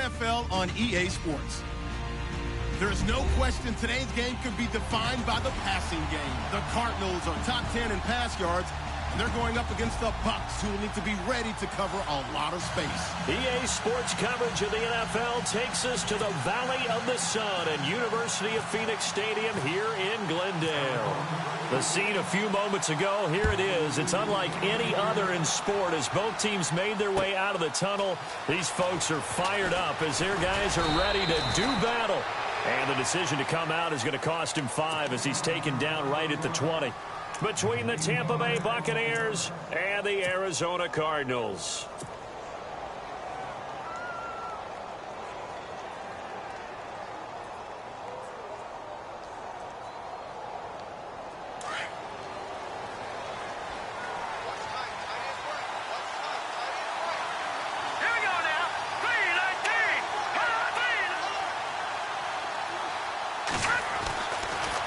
NFL on EA Sports. There's no question today's game could be defined by the passing game. The Cardinals are top 10 in pass yards. They're going up against the Bucs, who will need to be ready to cover a lot of space. EA Sports coverage of the NFL takes us to the Valley of the Sun and University of Phoenix Stadium here in Glendale. The scene a few moments ago, here it is. It's unlike any other in sport as both teams made their way out of the tunnel. These folks are fired up as their guys are ready to do battle. And the decision to come out is going to cost him 5 as he's taken down right at the 20. Between the Tampa Bay Buccaneers and the Arizona Cardinals.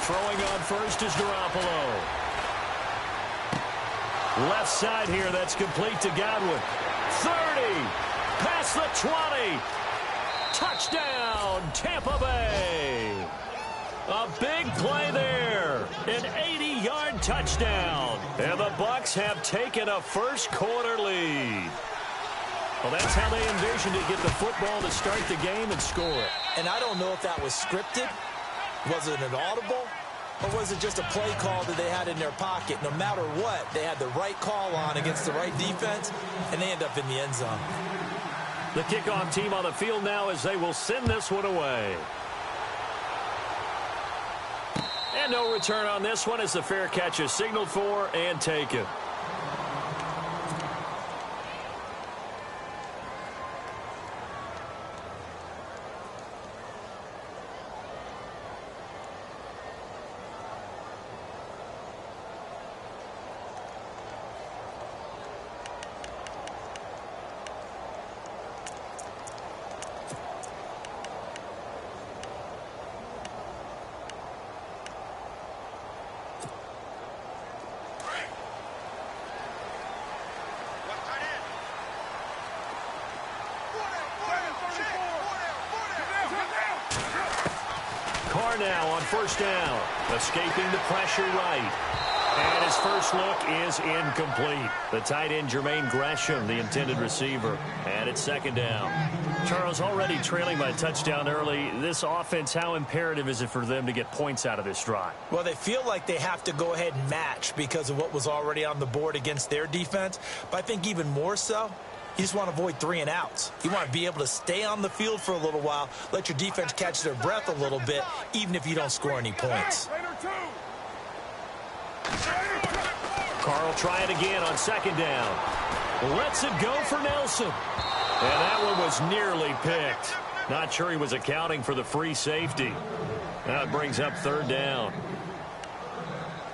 Throwing on first is Garoppolo. Left side here, that's complete to Godwin. 30, past the 20. Touchdown, Tampa Bay. A big play there. An 80-yard touchdown. And the Bucs have taken a first-quarter lead. Well, that's how they envisioned it, get the football to start the game and score it. And I don't know if that was scripted. Was it an audible? Or was it just a play call that they had in their pocket? No matter what, they had the right call on against the right defense, and they end up in the end zone. The kickoff team on the field now as they will send this one away. And no return on this one as the fair catch is signaled for and taken. Now on first down, escaping the pressure right. And his first look is incomplete. The tight end, Jermaine Gresham, the intended receiver. And it's second down. Charles, already trailing by a touchdown early. This offense, how imperative is it for them to get points out of this drive? Well, they feel like they have to go ahead and match because of what was already on the board against their defense. But I think even more so, you just want to avoid 3 and outs. You want to be able to stay on the field for a little while, let your defense catch their breath a little bit, even if you don't score any points. Carl try it again on second down. Lets it go for Nelson. And that one was nearly picked. Not sure he was accounting for the free safety. Now it brings up third down.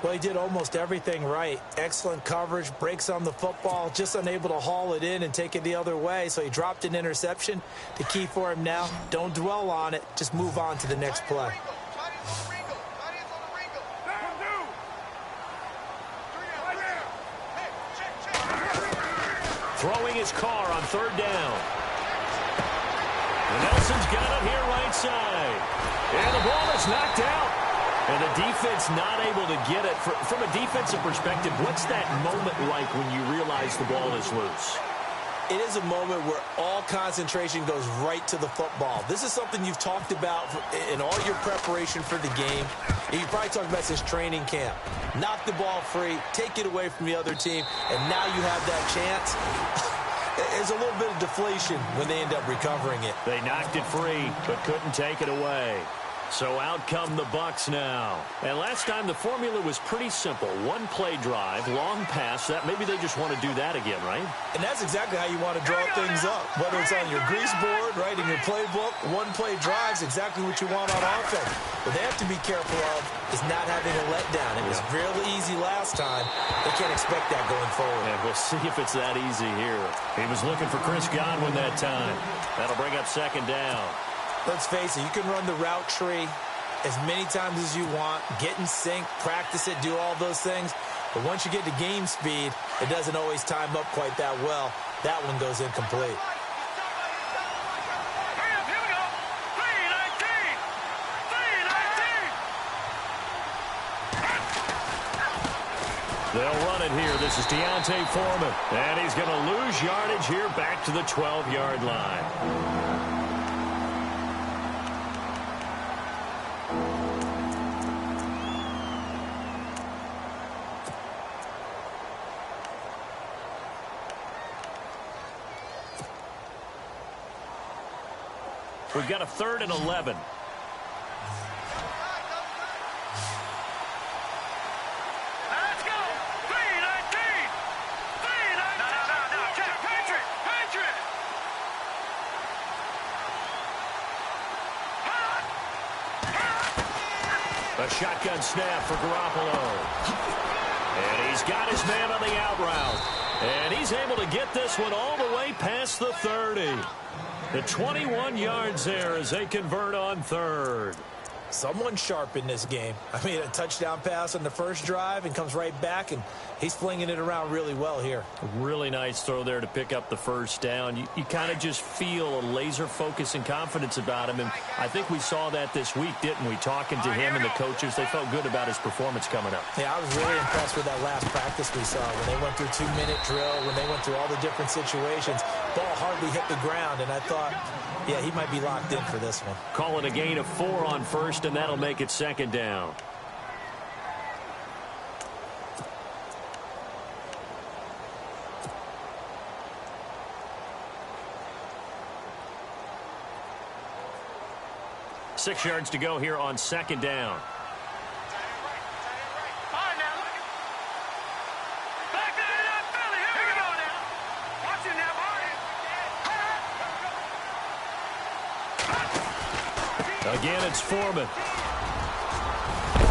Well, he did almost everything right. Excellent coverage, breaks on the football, just unable to haul it in and take it the other way. So he dropped an interception. The key for him now, don't dwell on it. Just move on to the next play. Throwing his car on third down. And Nelson's got it here right side. And the ball is knocked out. And the defense not able to get it. From a defensive perspective, what's that moment like when you realize the ball is loose? It is a moment where all concentration goes right to the football. This is something you've talked about in all your preparation for the game. And you probably talked about since training camp. Knock the ball free, take it away from the other team, and now you have that chance. There's a little bit of deflation when they end up recovering it. They knocked it free, but couldn't take it away. So out come the Bucs now. And last time the formula was pretty simple. One play drive, long pass. That maybe they just want to do that again, right? And that's exactly how you want to draw things up. Whether it's on your grease board, right, in your playbook, one play drive's exactly what you want on offense. What they have to be careful of is not having a letdown. It was really easy last time. They can't expect that going forward. And we'll see if it's that easy here. He was looking for Chris Godwin that time. That'll bring up second down. Let's face it, you can run the route tree as many times as you want, get in sync, practice it, do all those things. But once you get to game speed, it doesn't always time up quite that well. That one goes incomplete. They'll run it here. This is Deontay Foreman. And he's going to lose yardage here back to the 12-yard line. We've got a 3rd and 11. A shotgun snap for Garoppolo. And he's got his man on the out route. And he's able to get this one all the way past the 30. The 21 yards there as they convert on 3rd. Someone sharp in this game. I mean, a touchdown pass on the first drive and comes right back, and he's flinging it around really well here. A really nice throw there to pick up the first down. You kind of just feel a laser focus and confidence about him, and I think we saw that this week, didn't we? Talking to him and the coaches, they felt good about his performance coming up. Yeah, I was really impressed with that last practice we saw when they went through 2-minute drill, when they went through all the different situations. Ball hardly hit the ground, and I thought, yeah, he might be locked in for this one. Call it a gain of 4 on first, and that'll make it 2nd down. Six yards to go here on 2nd down. Again, it's Foreman.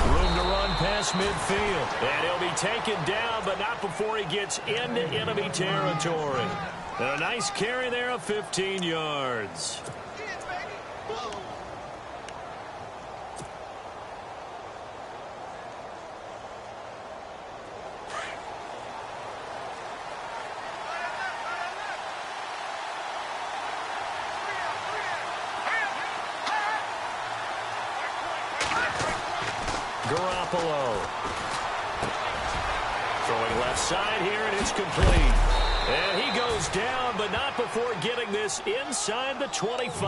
Room to run past midfield. And he'll be taken down, but not before he gets into enemy territory. And a nice carry there of 15 yards. Garoppolo. Throwing left side here, and it's complete. And he goes down, but not before getting this inside the 25.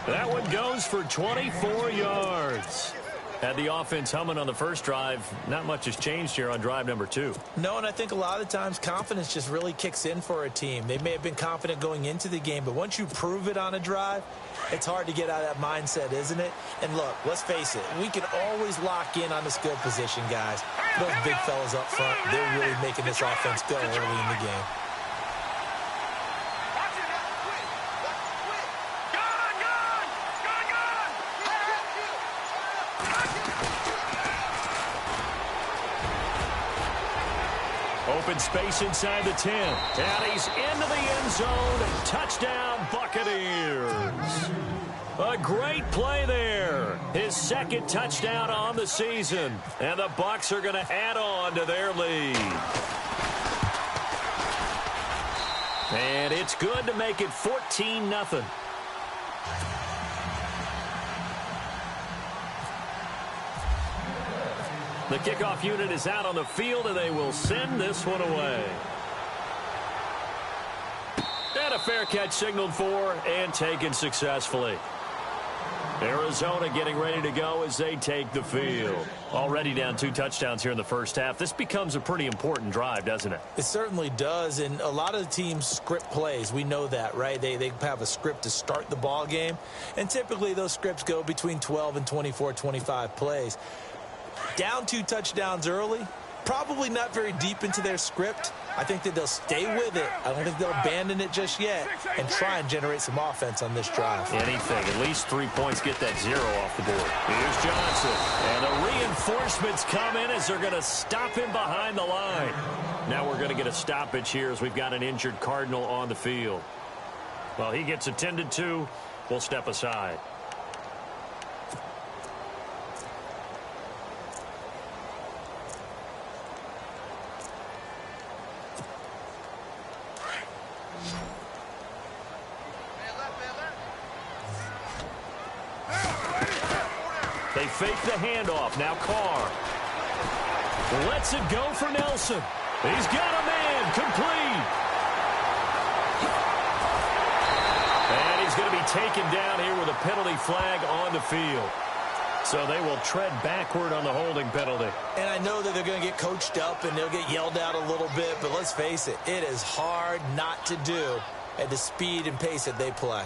That one goes for 24 yards. Had the offense humming on the first drive. Not much has changed here on drive number 2. No, and I think a lot of times confidence just really kicks in for a team. They may have been confident going into the game, but once you prove it on a drive, it's hard to get out of that mindset, isn't it? And look, let's face it, we can always lock in on the skill position, guys. Those big fellas up front, they're really making this offense go early in the game. Open space inside the 10. And he's into the end zone. Touchdown, Buccaneers. A great play there. His 2nd touchdown on the season. And the Bucs are going to add on to their lead. And it's good to make it 14-0. The kickoff unit is out on the field, and they will send this one away. And a fair catch signaled for and taken successfully. Arizona getting ready to go as they take the field. Already down 2 touchdowns here in the first half. This becomes a pretty important drive, doesn't it? It certainly does, and a lot of the teams script plays. We know that, right? They have a script to start the ball game, and typically those scripts go between 12 and 24, 25 plays. Down 2 touchdowns early, probably not very deep into their script. I think that they'll stay with it. I don't think they'll abandon it just yet and try and generate some offense on this drive. Anything. At least 3 points. Get that 0 off the board. Here's Johnson. And the reinforcements come in as they're going to stop him behind the line. Now we're going to get a stoppage here as we've got an injured Cardinal on the field. Well, he gets attended to. We'll step aside. They fake the handoff. Now Carr. Lets it go for Nelson. He's got a man complete. And he's going to be taken down here with a penalty flag on the field. So they will tread backward on the holding penalty. And I know that they're going to get coached up and they'll get yelled at a little bit, but let's face it, it is hard not to do at the speed and pace that they play.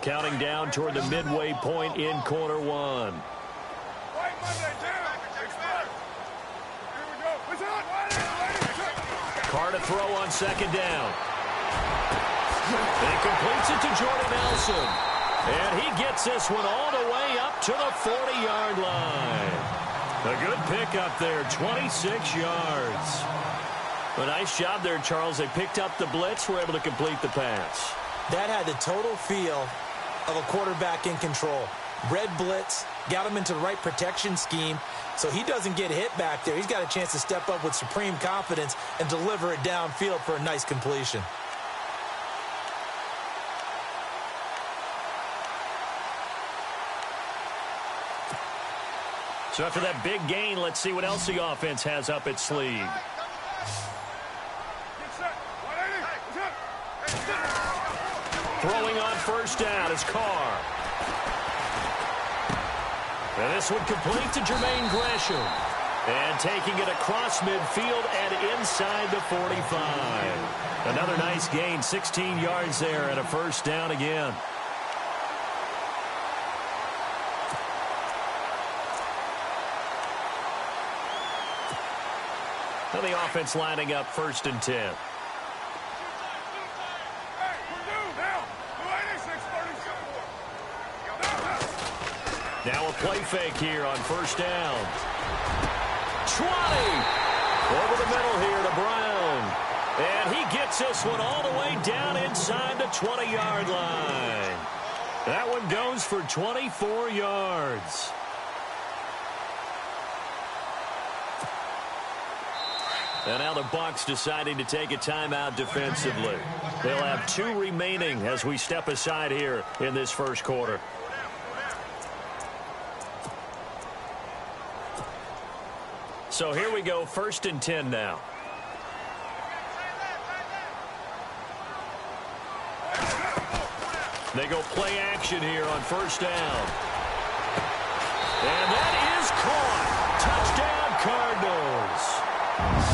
Counting down toward the midway point in quarter one. Carr to throw on second down. And he completes it to Jordan Nelson. And he gets this one all the way up to the 40-yard line. A good pickup there, 26 yards. A nice job there, Charles. They picked up the blitz, were able to complete the pass. That had the total feel of a quarterback in control. Red blitz, got him into the right protection scheme, so he doesn't get hit back there. He's got a chance to step up with supreme confidence and deliver it downfield for a nice completion. So after that big gain, let's see what else the offense has up its sleeve. Throwing on first down is Carr. And this one complete to Jermaine Gresham. And taking it across midfield and inside the 45. Another nice gain, 16 yards there and a first down again. Now the offense lining up 1st and 10. Now a play fake here on first down. 20. Over the middle here to Brown. And he gets this one all the way down inside the 20-yard line. That one goes for 24 yards. And now the Bucs deciding to take a timeout defensively. They'll have 2 remaining as we step aside here in this first quarter. So here we go, 1st and 10 now. They go play action here on first down. And that is caught. Touchdown, Cardinals.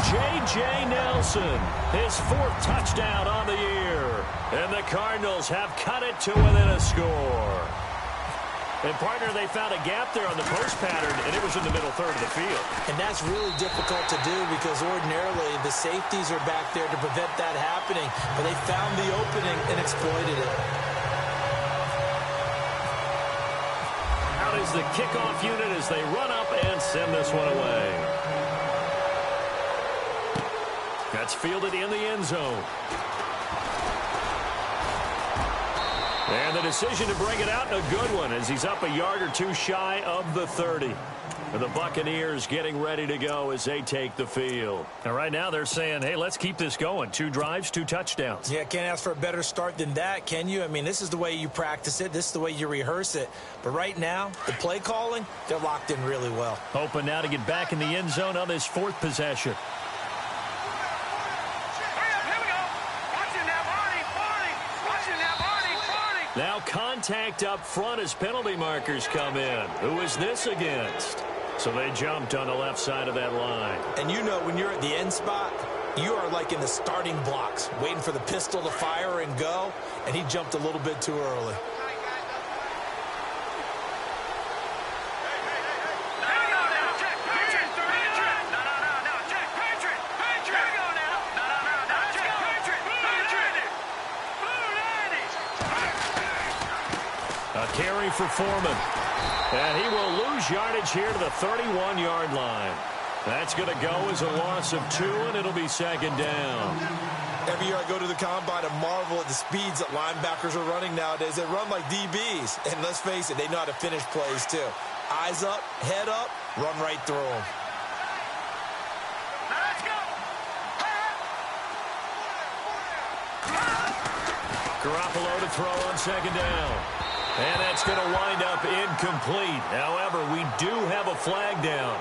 J.J. Nelson, his 4th touchdown on the year. And the Cardinals have cut it to within a score. And, partner, they found a gap there on the post pattern, and it was in the middle third of the field. And that's really difficult to do because ordinarily the safeties are back there to prevent that happening. But they found the opening and exploited it. Out is the kickoff unit as they run up and send this one away. That's fielded in the end zone. And the decision to bring it out, a good one, as he's up a yard or 2 shy of the 30. And the Buccaneers getting ready to go as they take the field. And right now they're saying, hey, let's keep this going. 2 drives, 2 touchdowns. Yeah, can't ask for a better start than that, can you? I mean, this is the way you practice it. This is the way you rehearse it. But right now, the play calling, they're locked in really well. Hoping now to get back in the end zone on this 4th possession. Now contact up front as penalty markers come in. Who is this against? So they jumped on the left side of that line. And you know when you're at the end spot, you are like in the starting blocks, waiting for the pistol to fire and go, and he jumped a little bit too early. Carry for Foreman. And he will lose yardage here to the 31-yard line. That's going to go as a loss of 2, and it'll be 2nd down. Every year I go to the combine and marvel at the speeds that linebackers are running nowadays. They run like DBs. And let's face it, they know how to finish plays too. Eyes up, head up, run right through them. Garoppolo to throw on 2nd down. And that's going to wind up incomplete. However, we do have a flag down.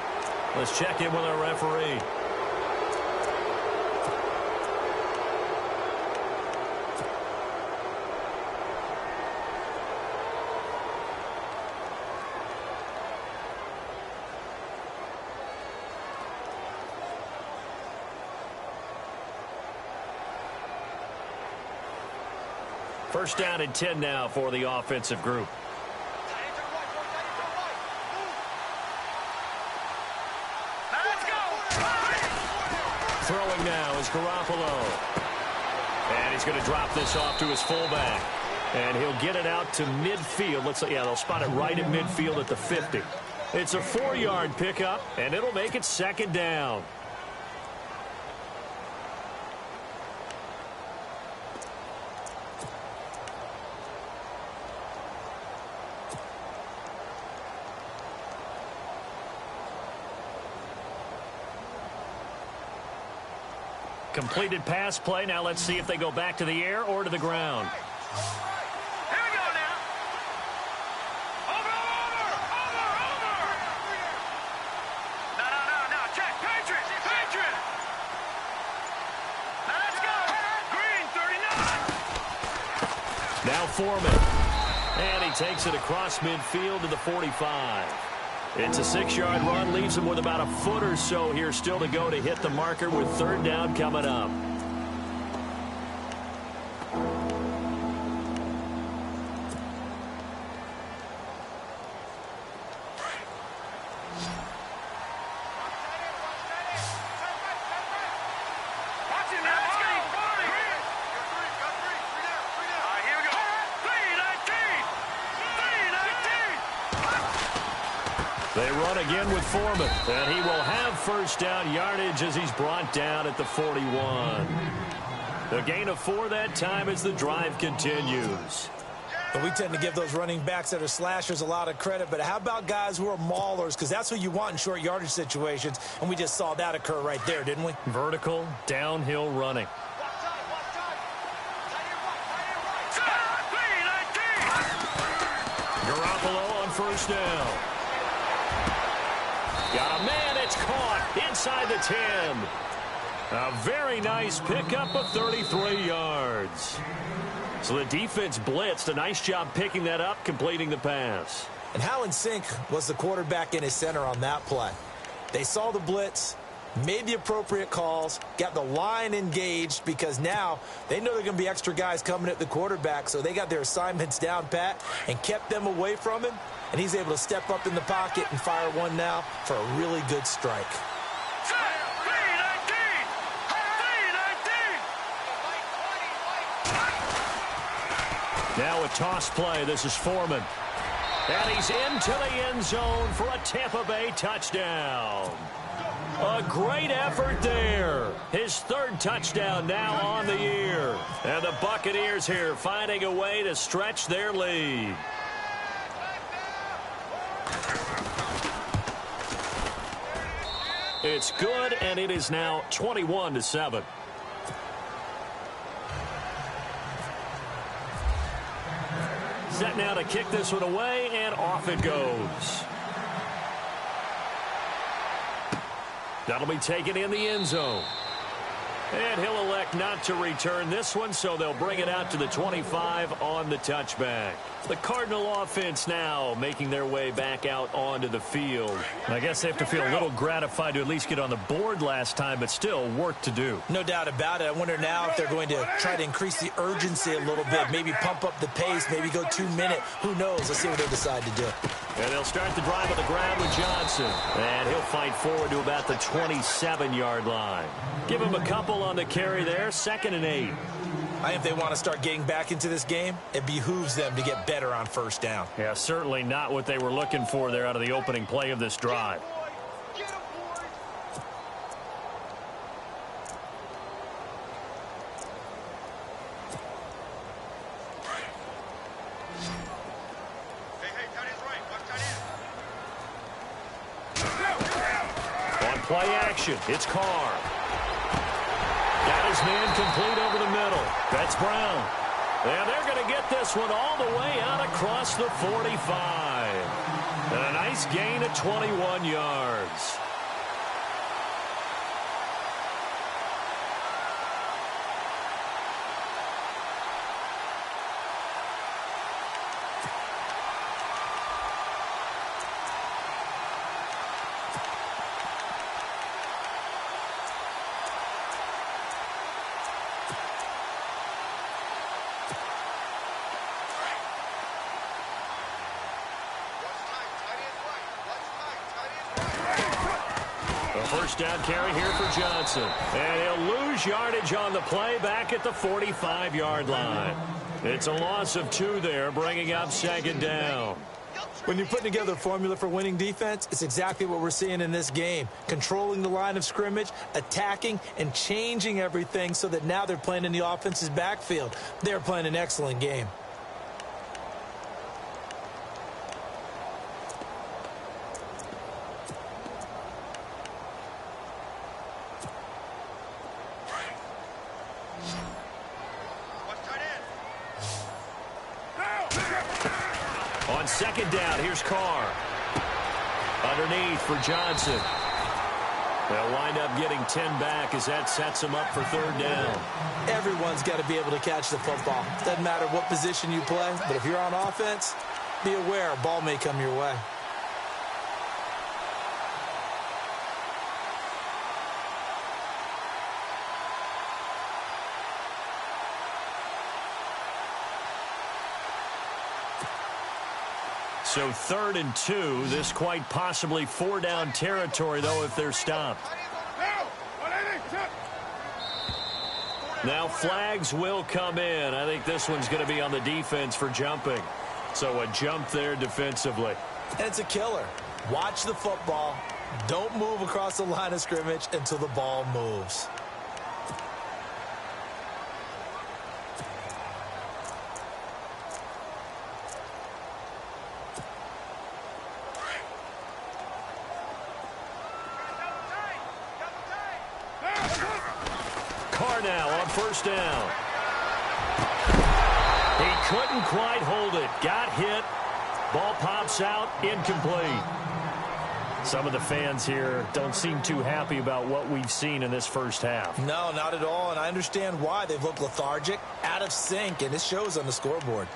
Let's check in with our referee. First down and 10 now for the offensive group. Throwing now is Garoppolo. And he's going to drop this off to his fullback. And he'll get it out to midfield. They'll spot it right at midfield at the 50. It's a 4-yard pickup, and it'll make it second down. Completed pass play. Now let's see if they go back to the air or to the ground. Here we go now. Over. No. Check. Patriot. Now let's go. Green, 39. Now Foreman. And he takes it across midfield to the 45. It's a 6-yard run, leaves him with about a foot or so here still to go to hit the marker with third down coming up. They run again with Foreman, and he will have first down yardage as he's brought down at the 41. A gain of 4 that time as the drive continues. But we tend to give those running backs that are slashers a lot of credit, but how about guys who are maulers? Because that's what you want in short yardage situations, and we just saw that occur right there, didn't we? Vertical, downhill running. Garoppolo on first down. Got a man, it's caught inside the 10. A very nice pickup of 33 yards. So the defense blitzed. A nice job picking that up, completing the pass. And how in sync was the quarterback in his center on that play? They saw the blitz, made the appropriate calls, got the line engaged because now they know they're going to be extra guys coming at the quarterback, so they got their assignments down pat and kept them away from him. And he's able to step up in the pocket and fire one now for a really good strike. Now a toss play. This is Foreman. And he's into the end zone for a Tampa Bay touchdown. A great effort there. His third touchdown now on the year. And the Buccaneers here finding a way to stretch their lead. It's good, and it is now 21-7. Set now to kick this one away, and off it goes. That'll be taken in the end zone. And he'll elect not to return this one, so they'll bring it out to the 25 on the touchback. The Cardinal offense now making their way back out onto the field. I guess they have to feel a little gratified to at least get on the board last time, but still work to do. No doubt about it. I wonder now if they're going to try to increase the urgency a little bit, maybe pump up the pace, maybe go 2-minute. Who knows? Let's see what they decide to do. And they'll start the drive on the ground with Johnson. And he'll fight forward to about the 27-yard line. Give him a couple on the carry there, 2nd and 8. I think if they want to start getting back into this game, it behooves them to get better on first down. Yeah, certainly not what they were looking for there out of the opening play of this drive. On play action, it's Carr. Got his man complete over the middle. That's Brown. And they're going to get this one all the way out across the 45. And a nice gain of 21 yards. First down carry here for Johnson. And he'll lose yardage on the play back at the 45-yard line. It's a loss of 2 there, bringing up second down. When you're putting together a formula for winning defense, it's exactly what we're seeing in this game. Controlling the line of scrimmage, attacking, and changing everything so that now they're playing in the offense's backfield. They're playing an excellent game. On second down, here's Carr. Underneath for Johnson. They'll wind up getting 10 back as that sets them up for third down. Everyone's got to be able to catch the football. Doesn't matter what position you play, but if you're on offense, be aware a ball may come your way. So 3rd and 2. This quite possibly 4-down territory, though, if they're stopped. Now flags will come in. I think this one's going to be on the defense for jumping. So a jump there defensively. And it's a killer. Watch the football. Don't move across the line of scrimmage until the ball moves. Carr now on first down. He couldn't quite hold it. Got hit. Ball pops out. Incomplete. Some of the fans here don't seem too happy about what we've seen in this first half. No, not at all, and I understand why. They've looked lethargic, out of sync, and it shows on the scoreboard.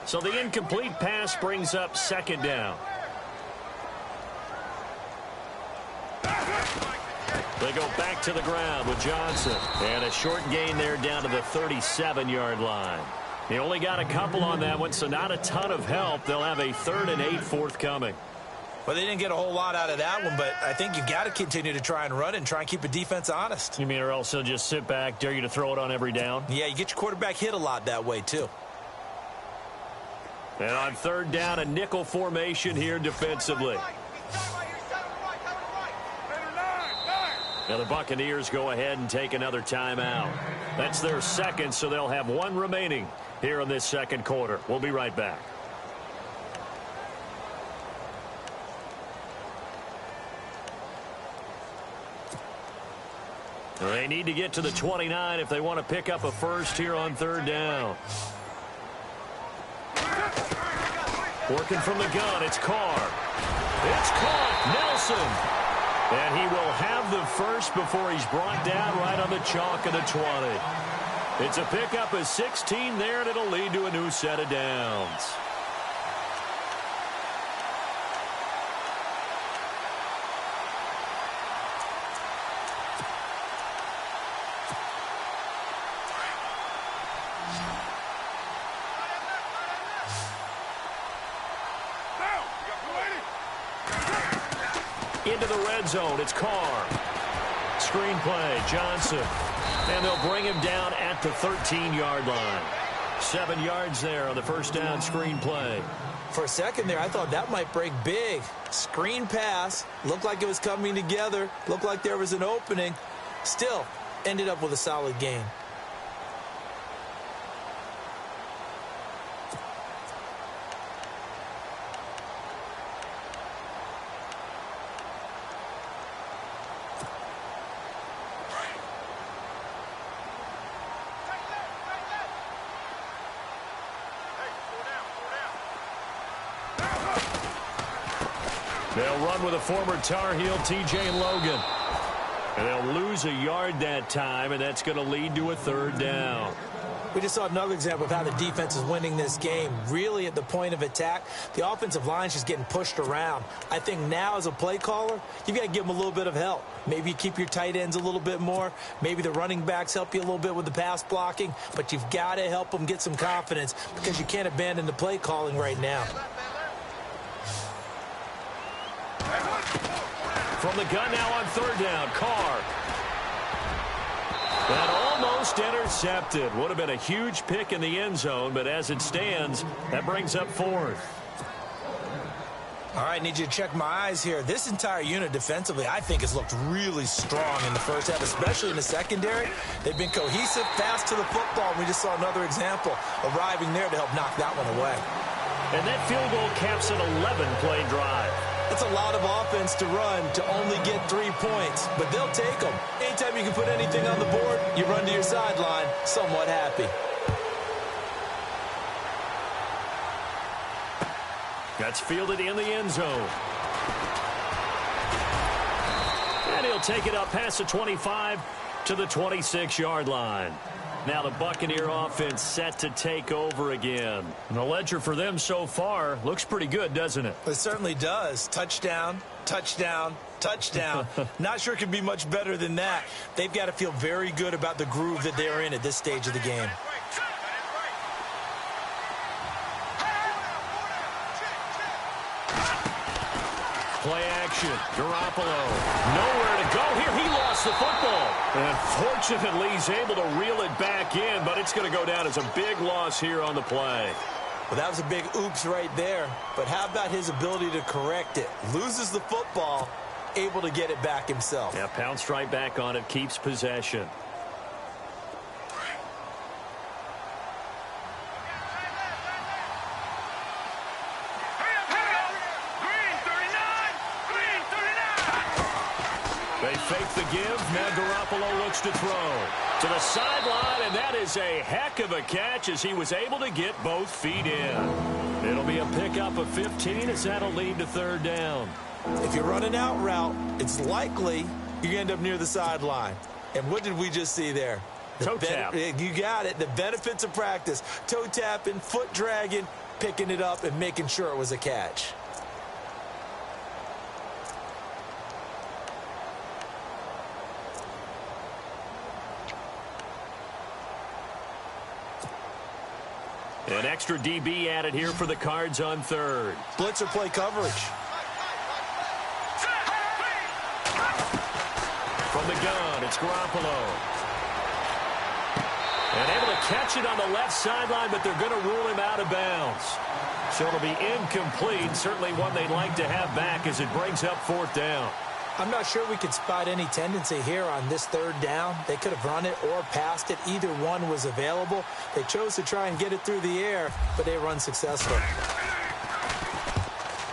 So the incomplete pass brings up second down. They go back to the ground with Johnson. And a short gain there down to the 37-yard line. He only got a couple on that one, so not a ton of help. They'll have a 3rd and 8 forthcoming. Well, they didn't get a whole lot out of that one, but I think you've got to continue to try and run and try and keep a defense honest. You mean or else they'll just sit back, dare you to throw it on every down? Yeah, you get your quarterback hit a lot that way, too. And on 3rd down, a nickel formation here defensively. Now the Buccaneers go ahead and take another timeout. That's their 2nd, so they'll have 1 remaining here in this 2nd quarter. We'll be right back. They need to get to the 29 if they want to pick up a first here on 3rd down. Working from the gun, it's Carr. It's caught, Nelson. And he will have the first before he's brought down right on the chalk of the 20. It's a pickup of 16 there, and it'll lead to a new set of downs. Into the red zone, it's Carr. Screen play, Johnson. And they'll bring him down at the 13-yard line. 7 yards there on the first down screen play. For a second there, I thought that might break big. Screen pass, looked like it was coming together, looked like there was an opening. Still, ended up with a solid gain. They'll run with a former Tar Heel, T.J. Logan. And they'll lose a yard that time, and that's going to lead to a third down. We just saw another example of how the defense is winning this game. Really at the point of attack, the offensive line is just getting pushed around. I think now as a play caller, you've got to give them a little bit of help. Maybe you keep your tight ends a little bit more. Maybe the running backs help you a little bit with the pass blocking. But you've got to help them get some confidence because you can't abandon the play calling right now. From the gun now on third down, Carr. That almost intercepted. Would have been a huge pick in the end zone, but as it stands, that brings up fourth. All right, need you to check my eyes here. This entire unit defensively, I think, has looked really strong in the first half, especially in the secondary. They've been cohesive, fast to the football. We just saw another example arriving there to help knock that one away. And that field goal caps an 11-play drive. That's a lot of offense to run to only get 3 points, but they'll take them. Anytime you can put anything on the board, you run to your sideline somewhat happy. That's fielded in the end zone. And he'll take it up past the 25 to the 26-yard line. Now the Buccaneer offense set to take over again. And the ledger for them so far looks pretty good, doesn't it? It certainly does. Touchdown, touchdown, touchdown. Not sure it can be much better than that. They've got to feel very good about the groove that they're in at this stage of the game. Play action. Garoppolo. Nowhere to go here. He lost the football. And fortunately, he's able to reel it back in, but it's going to go down as a big loss here on the play. Well, that was a big oops right there. But how about his ability to correct it? Loses the football, able to get it back himself. Yeah, pounced right back on it, keeps possession. They fake the give. Now Garoppolo looks to throw. To the sideline, and that is a heck of a catch as he was able to get both feet in. It'll be a pickup of 15 as that'll lead to third down. If you're running out route, it's likely you end up near the sideline. And what did we just see there? Toe tap. You got it. The benefits of practice. Toe tapping, foot dragging, picking it up, and making sure it was a catch. An extra DB added here for the Cards on third. Blitzer play coverage. From the gun, it's Garoppolo. And able to catch it on the left sideline, but they're going to rule him out of bounds. So it'll be incomplete. Certainly one they'd like to have back as it brings up fourth down. I'm not sure we could spot any tendency here on this third down. They could have run it or passed it. Either one was available. They chose to try and get it through the air, but they were unsuccessful.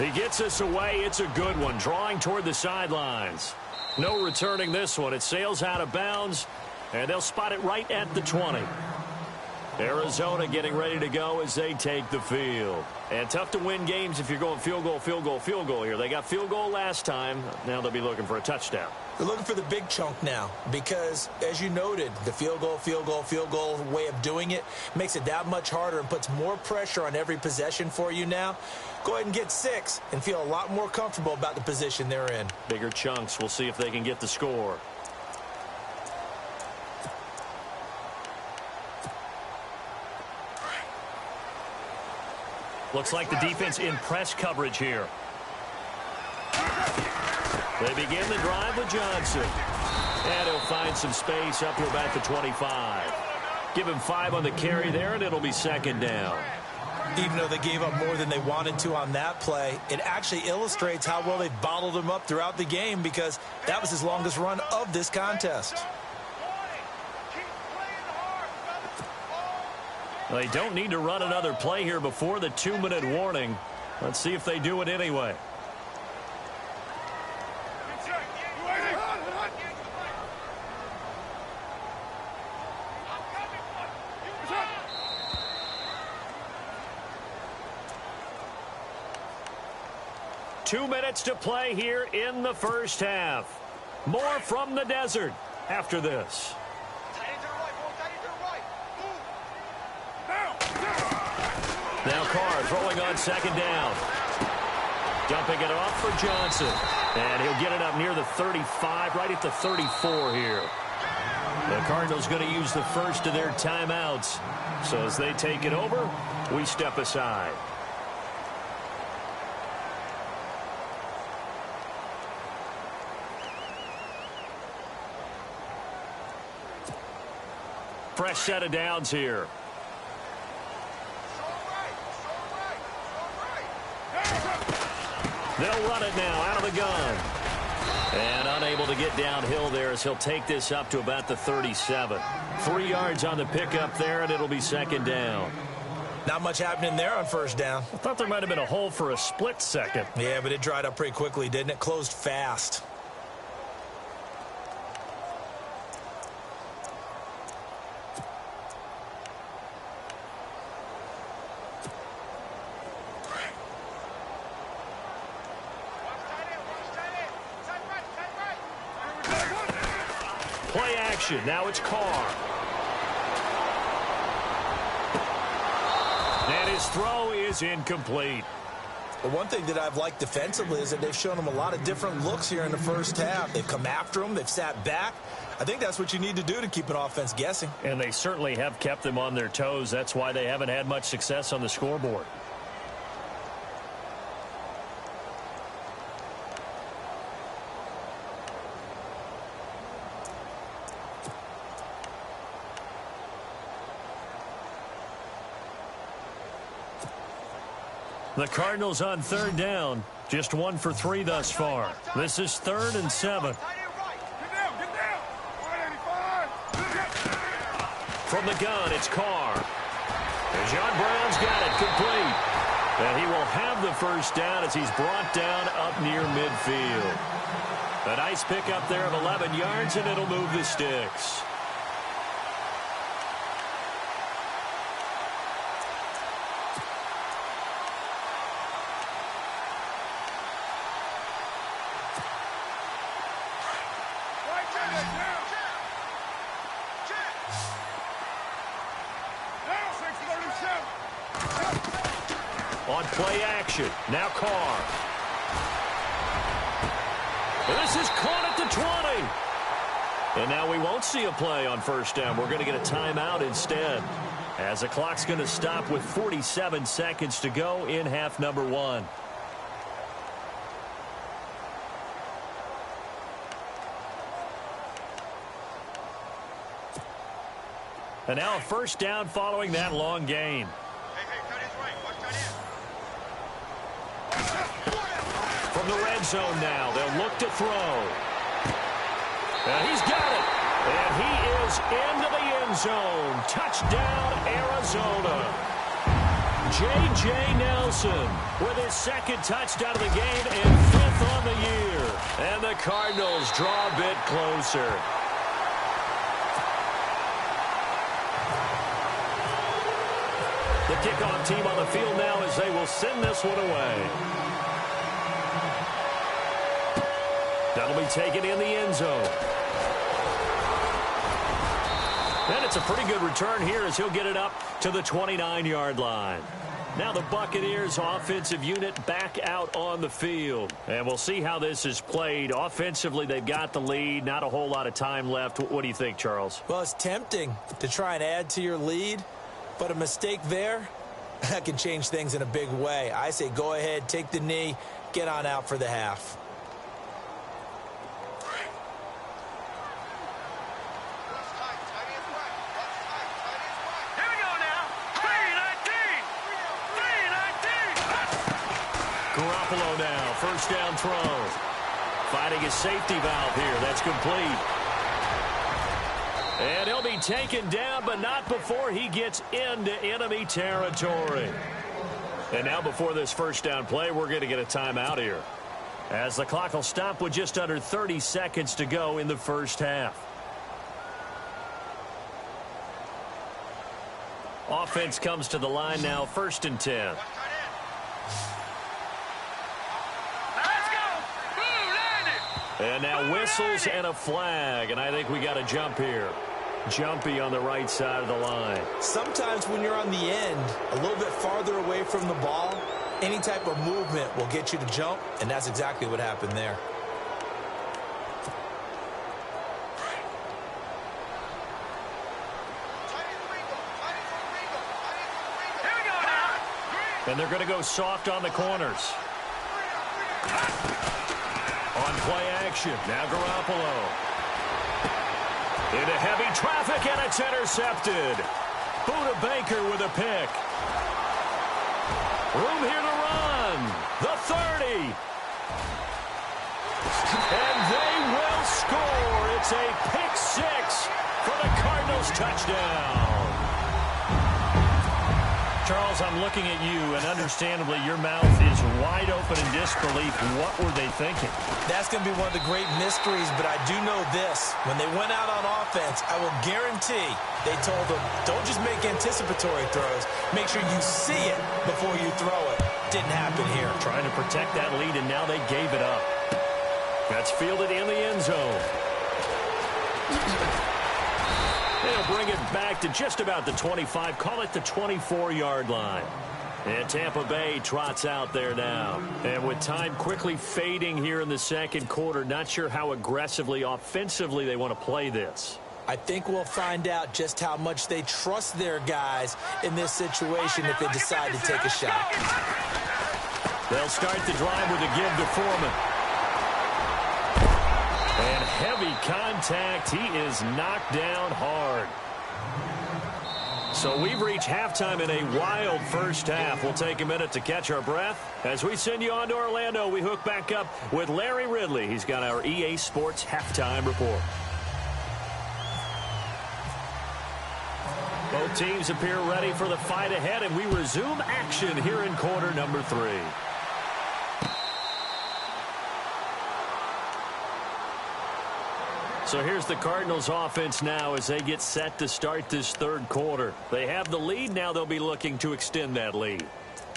He gets us away. It's a good one. Drawing toward the sidelines. No returning this one. It sails out of bounds, and they'll spot it right at the 20. Arizona getting ready to go as they take the field. And tough to win games if you're going field goal, field goal, field goal here. They got field goal last time. Now they'll be looking for a touchdown. They're looking for the big chunk now because, as you noted, the field goal, field goal, field goal way of doing it makes it that much harder and puts more pressure on every possession for you now. Go ahead and get 6 and feel a lot more comfortable about the position they're in. Bigger chunks. We'll see if they can get the score. Looks like the defense in press coverage here. They begin the drive with Johnson. And he'll find some space up to about the 25. Give him 5 on the carry there, and it'll be second down. Even though they gave up more than they wanted to on that play, it actually illustrates how well they bottled him up throughout the game because that was his longest run of this contest. They don't need to run another play here before the 2-minute warning. Let's see if they do it anyway. 2 minutes to play here in the first half. More from the desert after this. Now Carr throwing on second down. Dumping it off for Johnson. And he'll get it up near the 35, right at the 34 here. The Cardinals going to use the first of their timeouts. So as they take it over, we step aside. Fresh set of downs here. They'll run it now out of the gun. And unable to get downhill there as he'll take this up to about the 37. 3 yards on the pickup there, and it'll be second down. Not much happening there on first down. I thought there might have been a hole for a split second. Yeah, but it dried up pretty quickly, didn't it? Closed fast. Play action. Now it's Carr. And his throw is incomplete. The one thing that I've liked defensively is that they've shown him a lot of different looks here in the first half. They've come after him. They've sat back. I think that's what you need to do to keep an offense guessing. And they certainly have kept them on their toes. That's why they haven't had much success on the scoreboard. The Cardinals on third down. Just 1 for 3 thus far. This is 3rd and 7. From the gun, it's Carr. And John Brown's got it complete. And he will have the first down as he's brought down up near midfield. A nice pickup there of 11 yards, and it'll move the sticks. On play action, now Carr. This is caught at the 20. And now we won't see a play on first down. We're going to get a timeout instead, as the clock's going to stop with 47 seconds to go in half number 1. And now a first down following that long gain. From the red zone now, they'll look to throw. And he's got it. And he is into the end zone. Touchdown, Arizona. J.J. Nelson with his 2nd touchdown of the game and 5th on the year. And the Cardinals draw a bit closer. The kickoff team on the field now as they will send this one away. That'll be taken in the end zone. And it's a pretty good return here as he'll get it up to the 29-yard line. Now the Buccaneers offensive unit back out on the field. And we'll see how this is played. Offensively, they've got the lead. Not a whole lot of time left. What do you think, Charles? Well, it's tempting to try and add to your lead, but a mistake there, that can change things in a big way. I say go ahead, take the knee, get on out for the half. Garoppolo now, first down throw. Finding his safety valve here. That's complete. And he'll be taken down, but not before he gets into enemy territory. And now before this first down play, we're going to get a timeout here, as the clock will stop with just under 30 seconds to go in the first half. Offense comes to the line now, 1st and 10. And now whistles and a flag, and I think we got a jump here. Jumpy on the right side of the line. Sometimes when you're on the end, a little bit farther away from the ball, any type of movement will get you to jump, and that's exactly what happened there. Here we go now. And they're going to go soft on the corners. On play action, now Garoppolo. Into heavy traffic, and it's intercepted. Buda Baker with a pick. Room here to run. The 30. And they will score. It's a pick six for the Cardinals touchdown. Charles, I'm looking at you, and understandably, your mouth is wide open in disbelief. What were they thinking? That's going to be one of the great mysteries, but I do know this. When they went out on offense, I will guarantee they told them, don't just make anticipatory throws. Make sure you see it before you throw it. Didn't happen here. Trying to protect that lead, and now they gave it up. That's fielded in the end zone. They'll bring it back to just about the 25. Call it the 24-yard line. And Tampa Bay trots out there now. And with time quickly fading here in the second quarter, not sure how aggressively, offensively they want to play this. I think we'll find out just how much they trust their guys in this situation if they decide to take a shot. They'll start the drive with a give to Foreman. And heavy contact. He is knocked down hard. So we've reached halftime in a wild first half. We'll take a minute to catch our breath. As we send you on to Orlando, we hook back up with Larry Ridley. He's got our EA Sports halftime report. Both teams appear ready for the fight ahead, and we resume action here in quarter number 3. So here's the Cardinals offense now as they get set to start this third quarter. They have the lead. Now they'll be looking to extend that lead.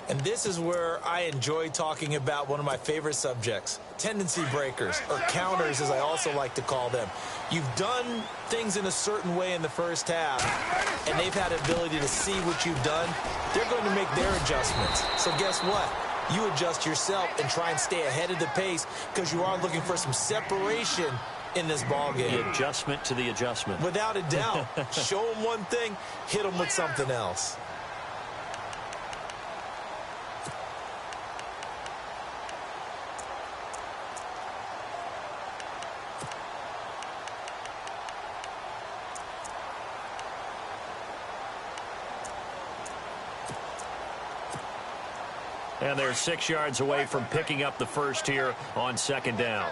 And this is where I enjoy talking about one of my favorite subjects, tendency breakers, or counters as I also like to call them. You've done things in a certain way in the first half, and they've had ability to see what you've done. They're going to make their adjustments. So guess what? You adjust yourself and try and stay ahead of the pace because you are looking for some separation in this ball game. The adjustment to the adjustment. Without a doubt. Show them one thing, hit them with something else. And they're 6 yards away from picking up the first here on second down.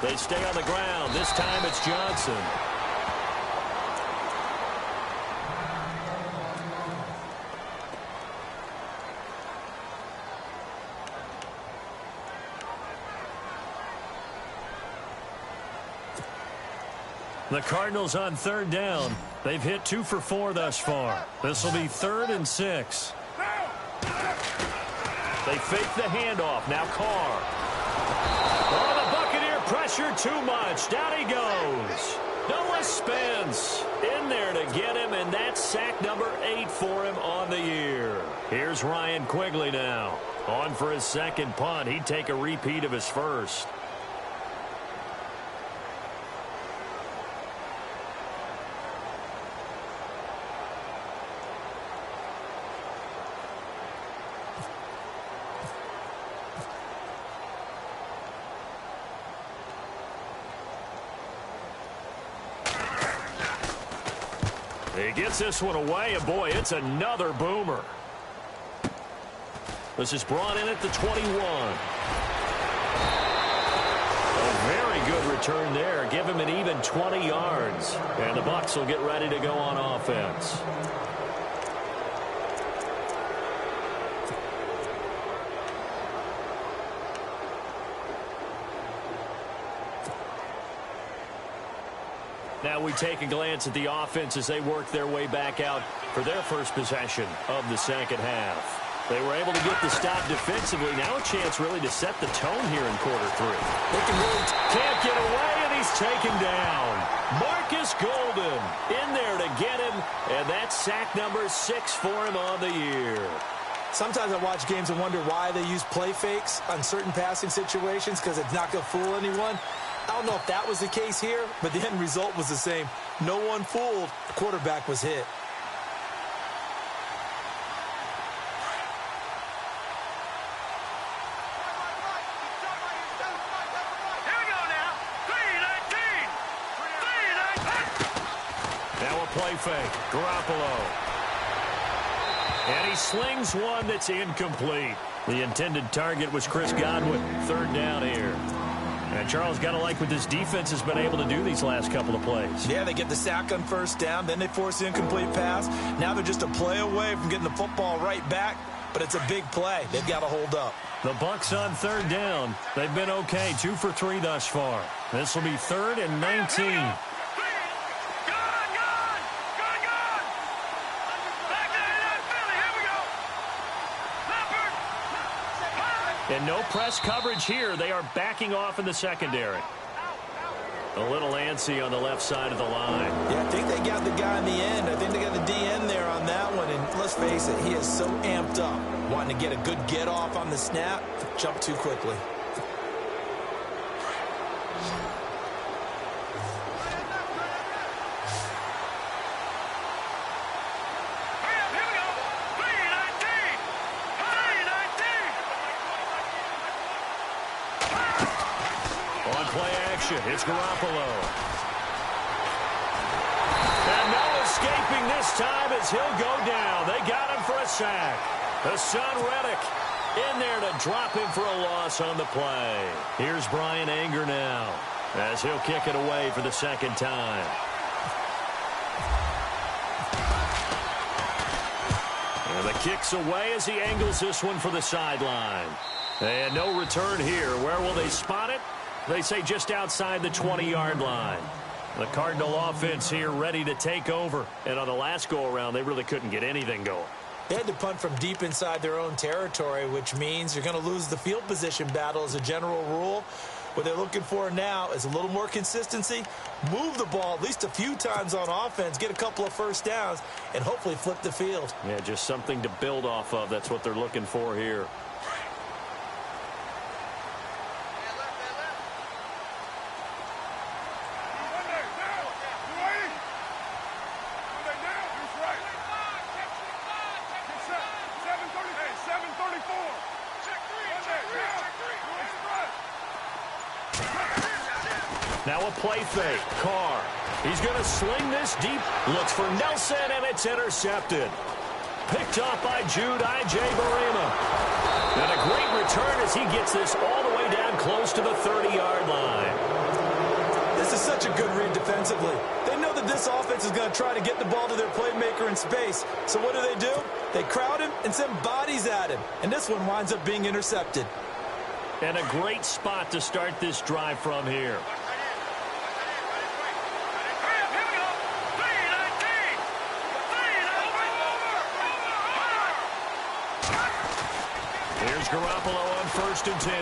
They stay on the ground. This time it's Johnson. The Cardinals on third down. They've hit 2 for 4 thus far. This will be 3rd and 6. They fake the handoff. Now Carr. Oh, the Buccaneer pressure too much. Down he goes. Noah Spence in there to get him, and that's sack number 8 for him on the year. Here's Ryan Quigley now. On for his second punt. He'd take a repeat of his first. He gets this one away, and boy, it's another boomer. This is brought in at the 21. A very good return there. Give him an even 20 yards. And the Bucs will get ready to go on offense. Now we take a glance at the offense as they work their way back out for their first possession of the second half. They were able to get the stop defensively. Now a chance really to set the tone here in quarter three. They can really can't get away, and he's taken down. Marcus Golden in there to get him, and that's sack number 6 for him on the year. Sometimes I watch games and wonder why they use play fakes on certain passing situations, because it's not going to fool anyone. I don't know if that was the case here, but the end result was the same. No one fooled. The quarterback was hit. Play fake. Garoppolo. And he slings one that's incomplete. The intended target was Chris Godwin. 3rd down here. And Charles, got to like what this defense has been able to do these last couple of plays. Yeah, they get the sack on 1st down. Then they force the incomplete pass. Now they're just a play away from getting the football right back. But it's a big play. They've got to hold up. The Bucs on 3rd down. They've been okay. 2 for 3 thus far. This will be 3rd and 19. And no press coverage here. They are backing off in the secondary. A little antsy on the left side of the line. Yeah, I think they got the guy in the end. I think they got the DN there on that one. And let's face it, he is so amped up, wanting to get a good get off on the snap, jump too quickly. It's Garoppolo. And no escaping this time as he'll go down. They got him for a sack. Hassan Reddick in there to drop him for a loss on the play. Here's Brian Anger now as he'll kick it away for the 2nd time. And the kick's away as he angles this one for the sideline. And no return here. Where will they spot it? They say just outside the 20-yard line. The Cardinal offense here ready to take over. And on the last go-around, they really couldn't get anything going. They had to punt from deep inside their own territory, which means you're going to lose the field position battle as a general rule. What they're looking for now is a little more consistency, move the ball at least a few times on offense, get a couple of 1st downs, and hopefully flip the field. Yeah, just something to build off of. That's what they're looking for here. Now a play fake. Carr. He's going to sling this deep. Looks for Nelson, and it's intercepted. Picked off by Jude I.J. Barima. And a great return as he gets this all the way down close to the 30-yard line. This is such a good read defensively. They know that this offense is going to try to get the ball to their playmaker in space. So what do? They crowd him and send bodies at him. And this one winds up being intercepted. And a great spot to start this drive from here. Here's Garoppolo on 1st and 10.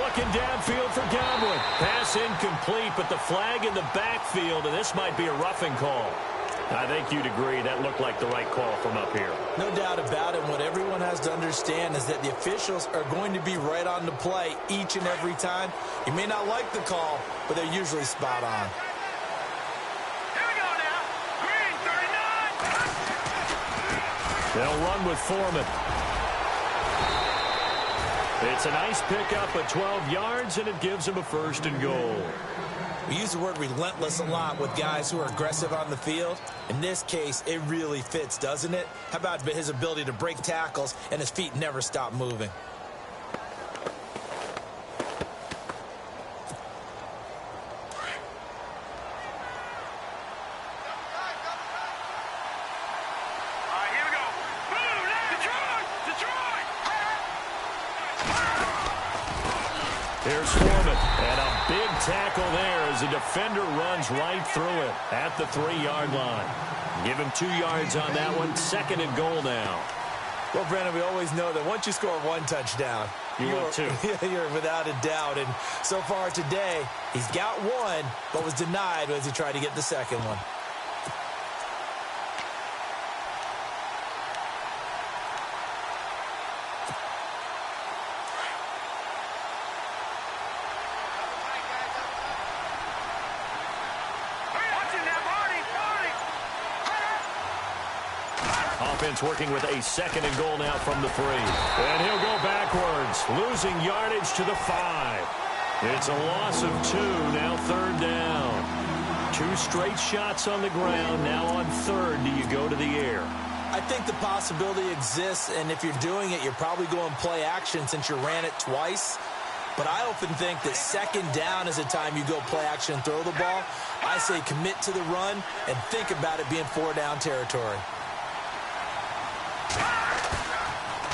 Looking downfield for Godwin. Pass incomplete, but the flag in the backfield, and this might be a roughing call. I think you'd agree that looked like the right call from up here. No doubt about it. What everyone has to understand is that the officials are going to be right on the play each and every time. You may not like the call, but they're usually spot on. Here we go now. Green 39. They'll run with Foreman. It's a nice pickup of 12 yards, and it gives him a 1st and goal. We use the word relentless a lot with guys who are aggressive on the field. In this case, it really fits, doesn't it? How about his ability to break tackles and his feet never stop moving? Here's Foreman, and a big tackle there as the defender runs right through it at the 3-yard line. Give him 2 yards on that one. 2nd and goal now. Well, Brandon, we always know that once you score one touchdown, you're two. You're without a doubt. And so far today, he's got one, but was denied as he tried to get the second one. Offense working with a second and goal now from the 3. And he'll go backwards, losing yardage to the 5. It's a loss of 2, now third down. 2 straight shots on the ground. Now on third, do you go to the air? I think the possibility exists, and if you're doing it, you're probably going play action since you ran it twice. But I often think that second down is a time you go play action and throw the ball. I say commit to the run and think about it being 4-down territory.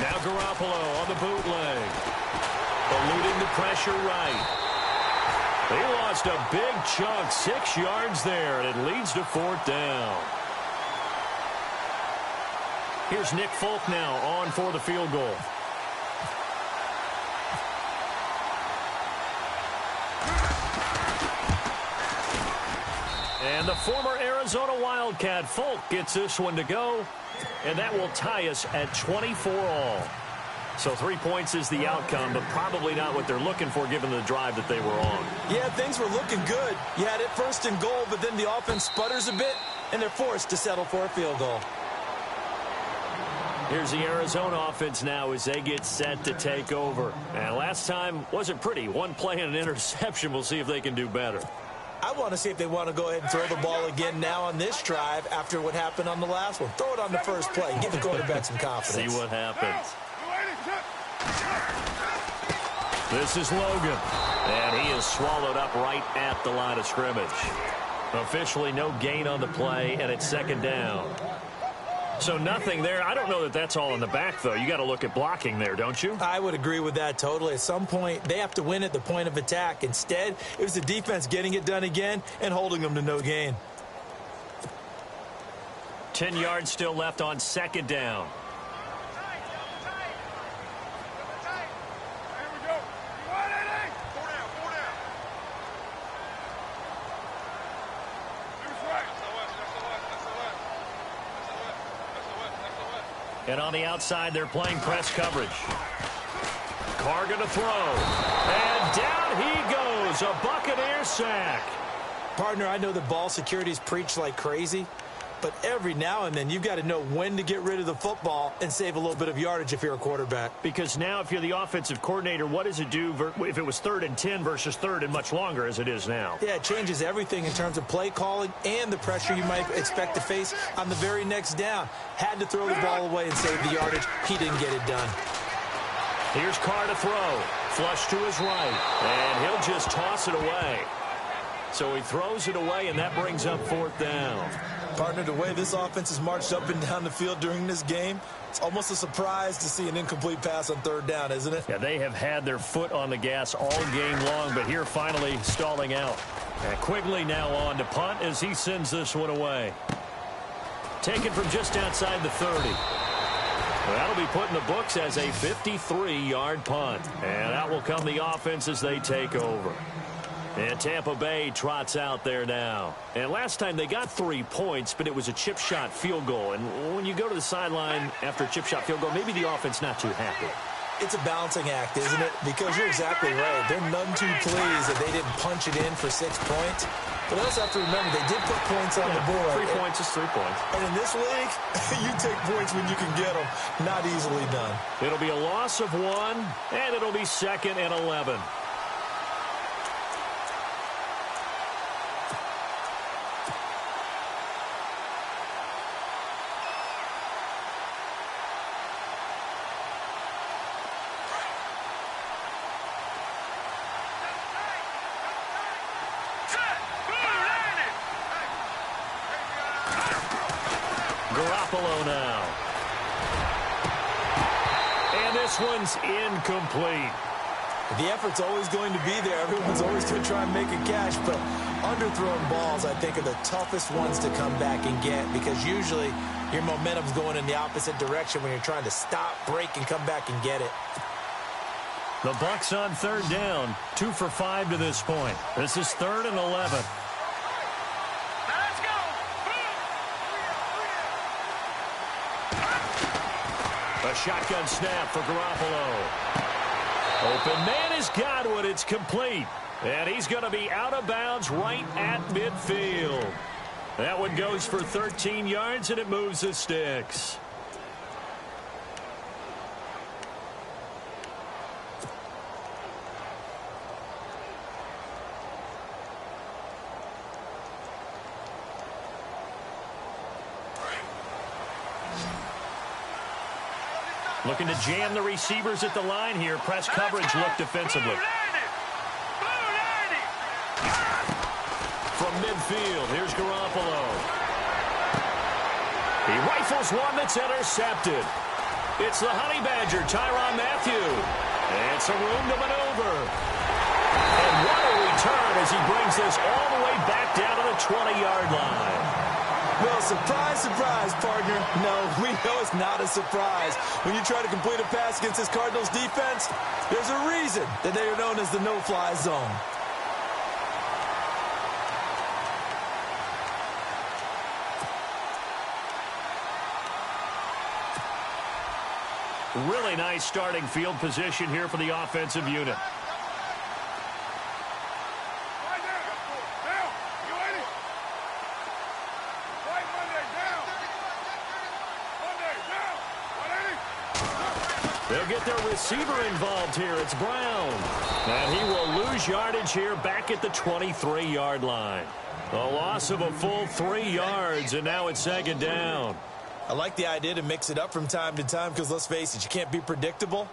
Now Garoppolo on the bootleg. Eluding the pressure right. They lost a big chunk, 6 yards there, and it leads to 4th down. Here's Nick Folk now on for the field goal. And the former Arizona Wildcat Folk gets this one to go. And that will tie us at 24-all. So 3 points is the outcome, but probably not what they're looking for given the drive that they were on. Yeah, things were looking good. You had it first and goal, but then the offense sputters a bit, and they're forced to settle for a field goal. Here's the Arizona offense now as they get set to take over. And last time wasn't pretty. 1 play and an interception. We'll see if they can do better. I want to see if they want to go ahead and throw the ball again now on this drive after what happened on the last one. Throw it on the first play and give the quarterback some confidence. See what happens. This is Logan. And he is swallowed up right at the line of scrimmage. Officially no gain on the play, and it's 2nd down. So nothing there. I don't know that that's all in the back, though. You got to look at blocking there, don't you? I would agree with that totally. At some point, they have to win at the point of attack. Instead, it was the defense getting it done again and holding them to no gain. 10 yards still left on 2nd down. And on the outside, they're playing press coverage. Carr going to throw. And down he goes. A Buccaneer sack. Partner, I know the ball security is preached like crazy, but every now and then you've got to know when to get rid of the football and save a little bit of yardage if you're a quarterback. Because now if you're the offensive coordinator, what does it do if it was 3rd and 10 versus 3rd and much longer as it is now? Yeah, it changes everything in terms of play calling and the pressure you might expect to face on the very next down. Had to throw the ball away and save the yardage. He didn't get it done. Here's Carr to throw. Flush to his right. And he'll just toss it away. So he throws it away, and that brings up 4th down. Partner, the way this offense has marched up and down the field during this game, it's almost a surprise to see an incomplete pass on 3rd down, isn't it? Yeah, they have had their foot on the gas all game long, but here finally stalling out. And Quigley now on to punt as he sends this one away. Taken from just outside the 30. Well, that'll be put in the books as a 53-yard punt. And out will come the offense as they take over. And Tampa Bay trots out there now. And last time they got 3 points, but it was a chip shot field goal. And when you go to the sideline after a chip shot field goal, maybe the offense not too happy. It's a balancing act, isn't it? Because you're exactly right. They're none too pleased that they didn't punch it in for 6 points. But also have to remember, they did put points on the board. 3 points is 3 points. And in this league, you take points when you can get them. Not easily done. It'll be a loss of 1, and it'll be 2nd and 11. Garoppolo now. And this one's incomplete. The effort's always going to be there. Everyone's always going to try and make a catch, but underthrown balls, I think, are the toughest ones to come back and get because usually Your momentum's going in the opposite direction when you're trying to stop, break, and come back and get it. The Bucs on third down, 2 for 5 to this point. This is 3rd and 11. Let's go. A shotgun snap for Garoppolo. Open man is Godwin. It's complete. And he's going to be out of bounds right at midfield. That one goes for 13 yards, and it moves the sticks. Looking to jam the receivers at the line here. Press coverage look defensively. From midfield, here's Garoppolo. He rifles one that's intercepted. It's the Honey Badger, Tyrann Mathieu. And some room to maneuver. And what a return as he brings this all the way back down to the 20-yard line. Well, surprise, surprise, partner. No, we know it's not a surprise. When you try to complete a pass against this Cardinals defense, there's a reason that they are known as the no-fly zone. Really nice starting field position here for the offensive unit. They'll get their receiver involved here. It's Brown. And he will lose yardage here back at the 23-yard line. A loss of a full 3 yards, and now it's 2nd down. I like the idea to mix it up from time to time because, let's face it, you can't be predictable.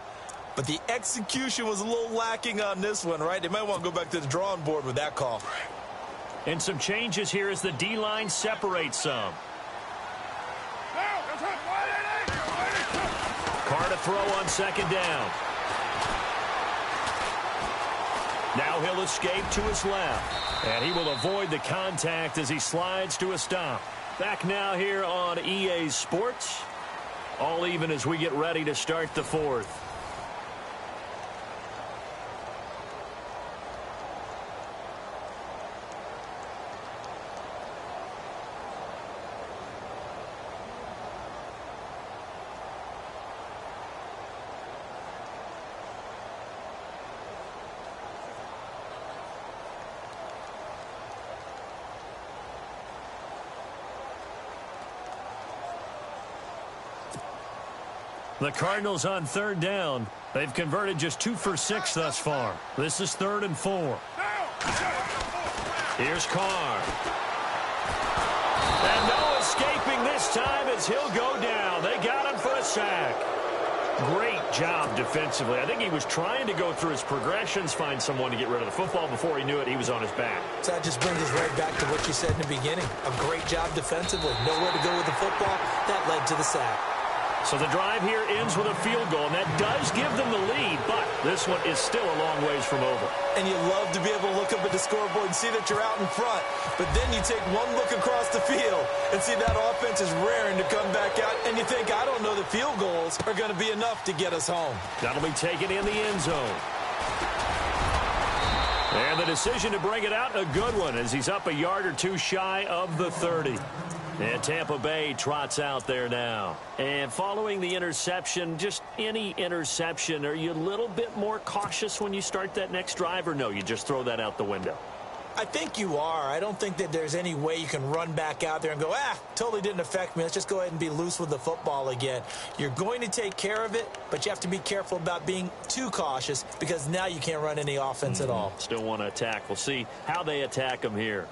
But the execution was a little lacking on this one, right? They might want to go back to the drawing board with that call. And some changes here as the D-line separates some. Carr to throw on 2nd down. Now he'll escape to his left. And he will avoid the contact as he slides to a stop. Back now here on EA Sports. All even as we get ready to start the 4th. The Cardinals on 3rd down. They've converted just 2 for 6 thus far. This is 3rd and 4. Here's Carr. And no escaping this time as he'll go down. They got him for a sack. Great job defensively. I think he was trying to go through his progressions, find someone to get rid of the football. Before he knew it, he was on his back. So that just brings us right back to what you said in the beginning. A great job defensively. Nowhere to go with the football. That led to the sack. So the drive here ends with a field goal, and that does give them the lead, but this one is still a long ways from over. And you love to be able to look up at the scoreboard and see that you're out in front, but then you take one look across the field and see that offense is raring to come back out, and you think, I don't know, the field goals are going to be enough to get us home. That'll be taken in the end zone. And the decision to bring it out, a good one, as he's up a yard or two shy of the 30. And Tampa Bay trots out there now. And following the interception, just any interception, are you a little bit more cautious when you start that next drive, or no, you just throw that out the window? I think you are. I don't think that there's any way you can run back out there and go, totally didn't affect me. Let's just go ahead and be loose with the football again. You're going to take care of it, but you have to be careful about being too cautious because now you can't run any offense at all. Still want to attack. We'll see how they attack them here.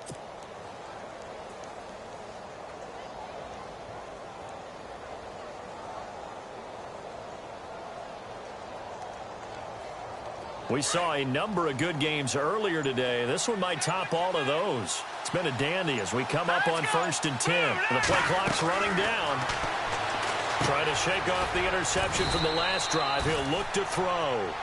We saw a number of good games earlier today. This one might top all of those. It's been a dandy as we come up on 1st and 10. And the play clock's running down. Trying to shake off the interception from the last drive. He'll look to throw.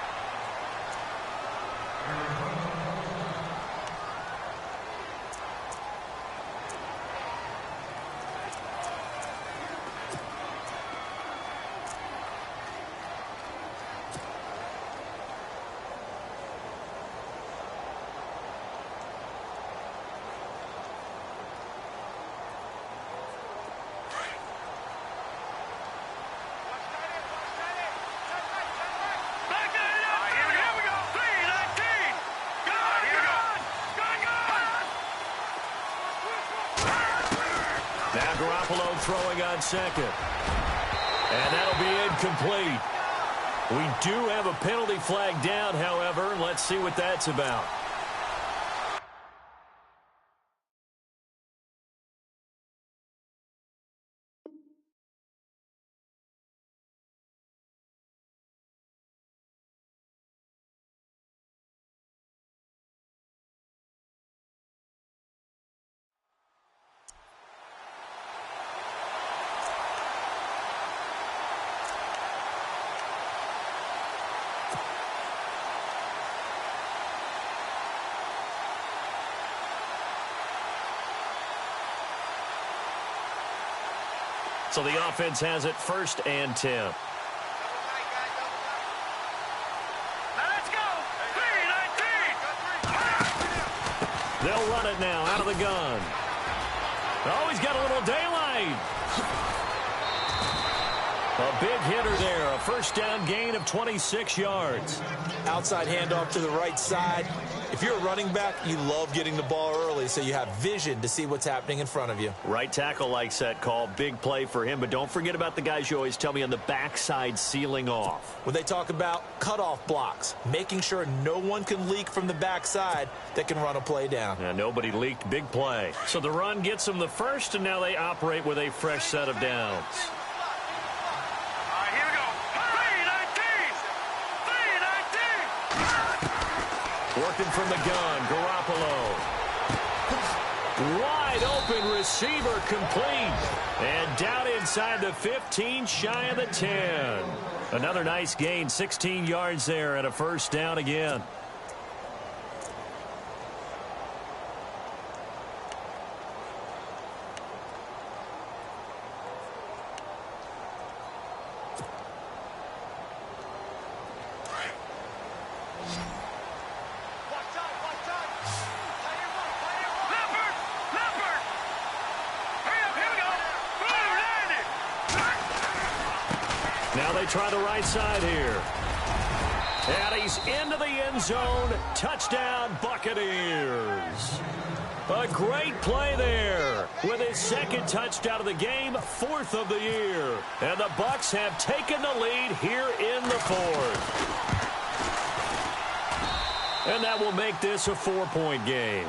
Garoppolo throwing on second. And that'll be incomplete. We do have a penalty flag down, however. Let's see what that's about. So the offense has it 1st and 10. Now let's go. 3-19. They'll run it now out of the gun. Oh, he's got a little daylight. A big hitter there. A 1st down gain of 26 yards. Outside handoff to the right side. If you're a running back, you love getting the ball early so you have vision to see what's happening in front of you. Right tackle likes that call. Big play for him. But don't forget about the guys you always tell me on the backside sealing off. When they talk about cutoff blocks, making sure no one can leak from the backside that can run a play down. Yeah, nobody leaked. Big play. So the run gets them the first, and now they operate with a fresh set of downs. Working from the gun, Garoppolo. Wide open receiver complete. And down inside the 15, shy of the 10. Another nice gain, 16 yards there, and a 1st down again. Now they try the right side here. And he's into the end zone. Touchdown, Buccaneers. A great play there. With his 2nd touchdown of the game, 4th of the year. And the Bucs have taken the lead here in the 4th. And that will make this a 4-point game.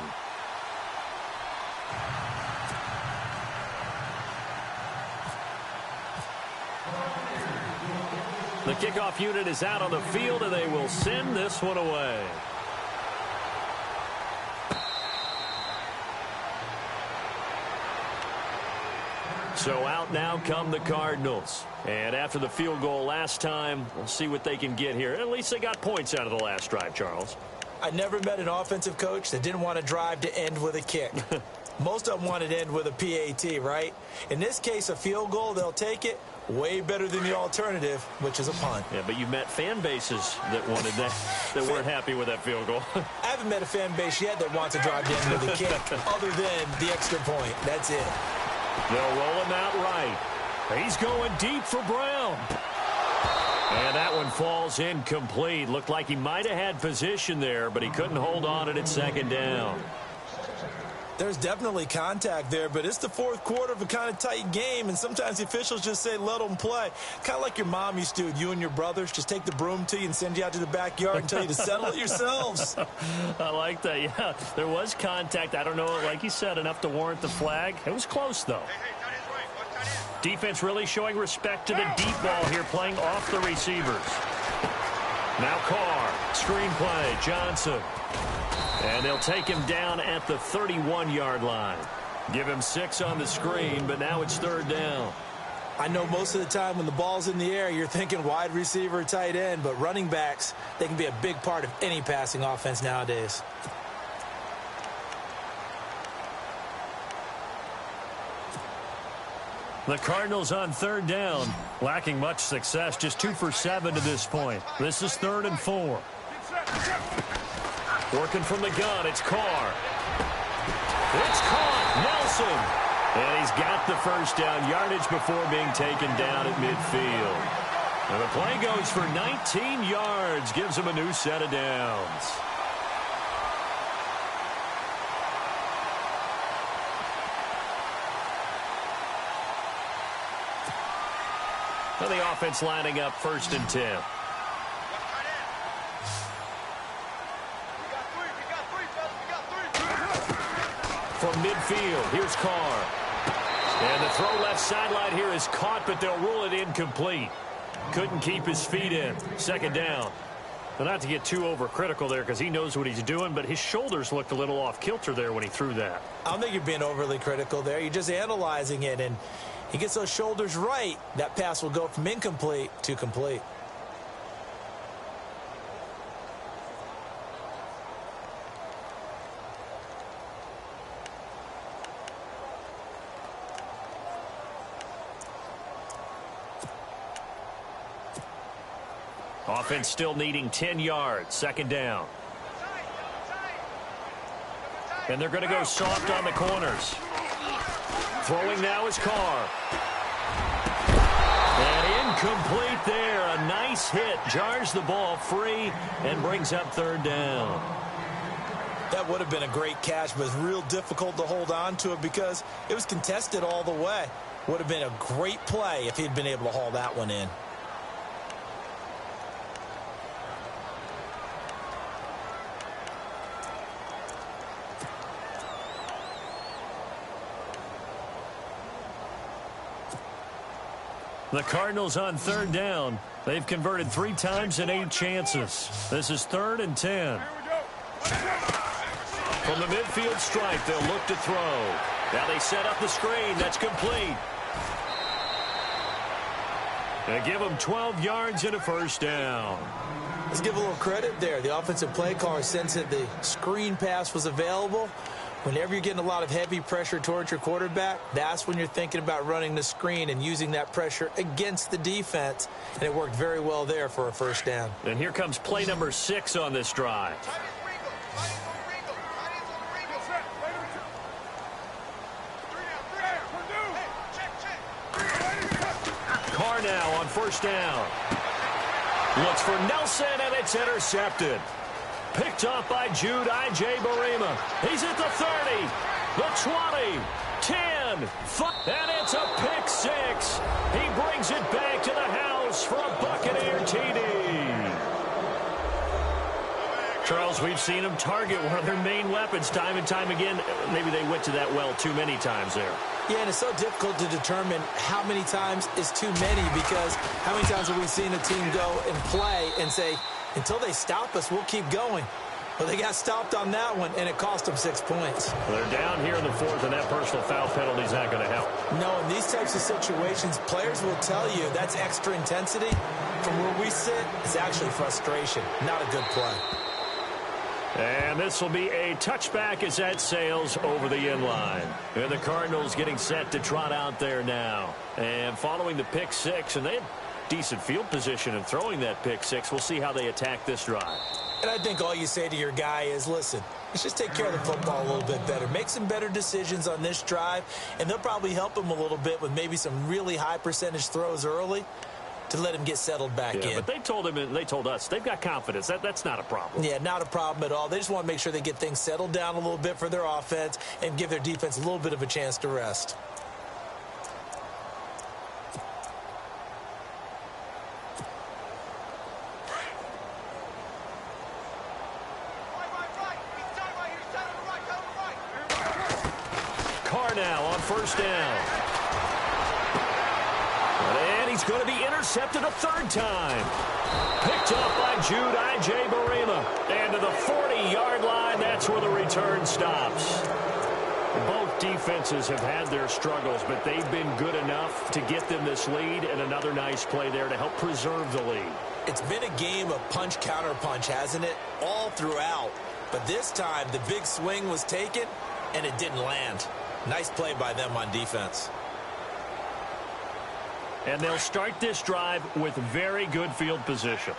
The kickoff unit is out on the field, and they will send this one away. So out now come the Cardinals. And after the field goal last time, we'll see what they can get here. At least they got points out of the last drive, Charles. I never met an offensive coach that didn't want to drive to end with a kick. Most of them wanted to end with a PAT, right? In this case, a field goal, they'll take it. Way better than the alternative, which is a punt. Yeah, but you've met fan bases that wanted that weren't happy with that field goal. I haven't met a fan base yet that wants to drive to end with a kick other than the extra point. That's it. They'll roll him out right. He's going deep for Brown. And that one falls incomplete. Looked like he might have had position there, but he couldn't hold on it at 2nd down. There's definitely contact there, but it's the 4th quarter of a kind of tight game, and sometimes the officials just say, let them play. Kind of like your mom used to with you and your brothers. Just take the broom to you and send you out to the backyard and tell you to settle it yourselves. I like that, yeah. There was contact. I don't know, like you said, enough to warrant the flag. It was close, though. Defense really showing respect to the deep ball here, playing off the receivers. Now Carr, screen play, Johnson. And they'll take him down at the 31-yard line. Give him 6 on the screen, but now it's 3rd down. I know most of the time when the ball's in the air, you're thinking wide receiver, tight end, but running backs, they can be a big part of any passing offense nowadays. The Cardinals on 3rd down, lacking much success, just 2 for 7 to this point. This is 3rd and 4. Working from the gun, it's Carr. It's caught, Nelson. And he's got the 1st down yardage before being taken down at midfield. And the play goes for 19 yards, gives him a new set of downs. And the offense lining up 1st and 10. From midfield, here's Carr. And the throw left sideline here is caught, but they'll rule it incomplete. Couldn't keep his feet in. 2nd down. Well, not to get too overcritical there because he knows what he's doing, but his shoulders looked a little off kilter there when he threw that. I don't think you're being overly critical there. You're just analyzing it, and he gets those shoulders right. That pass will go from incomplete to complete. Offense still needing 10 yards. 2nd down. And they're going to go soft on the corners. Throwing now is Carr. And incomplete there. A nice hit. Jars the ball free and brings up 3rd down. That would have been a great catch, but it's real difficult to hold on to it because it was contested all the way. Would have been a great play if he'd been able to haul that one in. The Cardinals on 3rd down. They've converted 3 times in 8 chances. This is 3rd and 10. From the midfield stripe, they'll look to throw. Now they set up the screen. That's complete. They give them 12 yards and a 1st down. Let's give a little credit there. The offensive play caller sensed that the screen pass was available. Whenever you're getting a lot of heavy pressure towards your quarterback, that's when you're thinking about running the screen and using that pressure against the defense. And it worked very well there for a 1st down. And here comes play number 6 on this drive. Carr now on 1st down. Looks for Nelson, and it's intercepted. Picked off by Jude I.J. Barima. He's at the 30, the 20, 10, 5, and it's a pick 6. He brings it back to the house for a Buccaneer TD. Charles, we've seen them target one of their main weapons time and time again. Maybe they went to that well too many times there. Yeah, and it's so difficult to determine how many times is too many because how many times have we seen a team go and play and say, until they stop us, we'll keep going. Well, they got stopped on that one, and it cost them 6 points. Well, they're down here in the 4th, and that personal foul penalty is not going to help. No, in these types of situations, players will tell you that's extra intensity. From where we sit, it's actually frustration, not a good play. And this will be a touchback as that sails over the end line. And the Cardinals getting set to trot out there now. And following the pick 6, and they have decent field position in throwing that pick 6. We'll see how they attack this drive. And I think all you say to your guy is, listen, let's just take care of the football a little bit better. Make some better decisions on this drive, and they'll probably help him a little bit with maybe some really high percentage throws early to let him get settled back in. But they told him, and they told us, they've got confidence. That's not a problem. Yeah, not a problem at all. They just want to make sure they get things settled down a little bit for their offense and give their defense a little bit of a chance to rest. Carr now on 1st down. And he's going to be intercepted a 3rd time. Picked off by Jude I.J. Barima. And to the 40-yard line, that's where the return stops. Both defenses have had their struggles, but they've been good enough to get them this lead, and another nice play there to help preserve the lead. It's been a game of punch-counter-punch, hasn't it? All throughout. But this time, the big swing was taken, and it didn't land. Nice play by them on defense. And they'll start this drive with very good field position.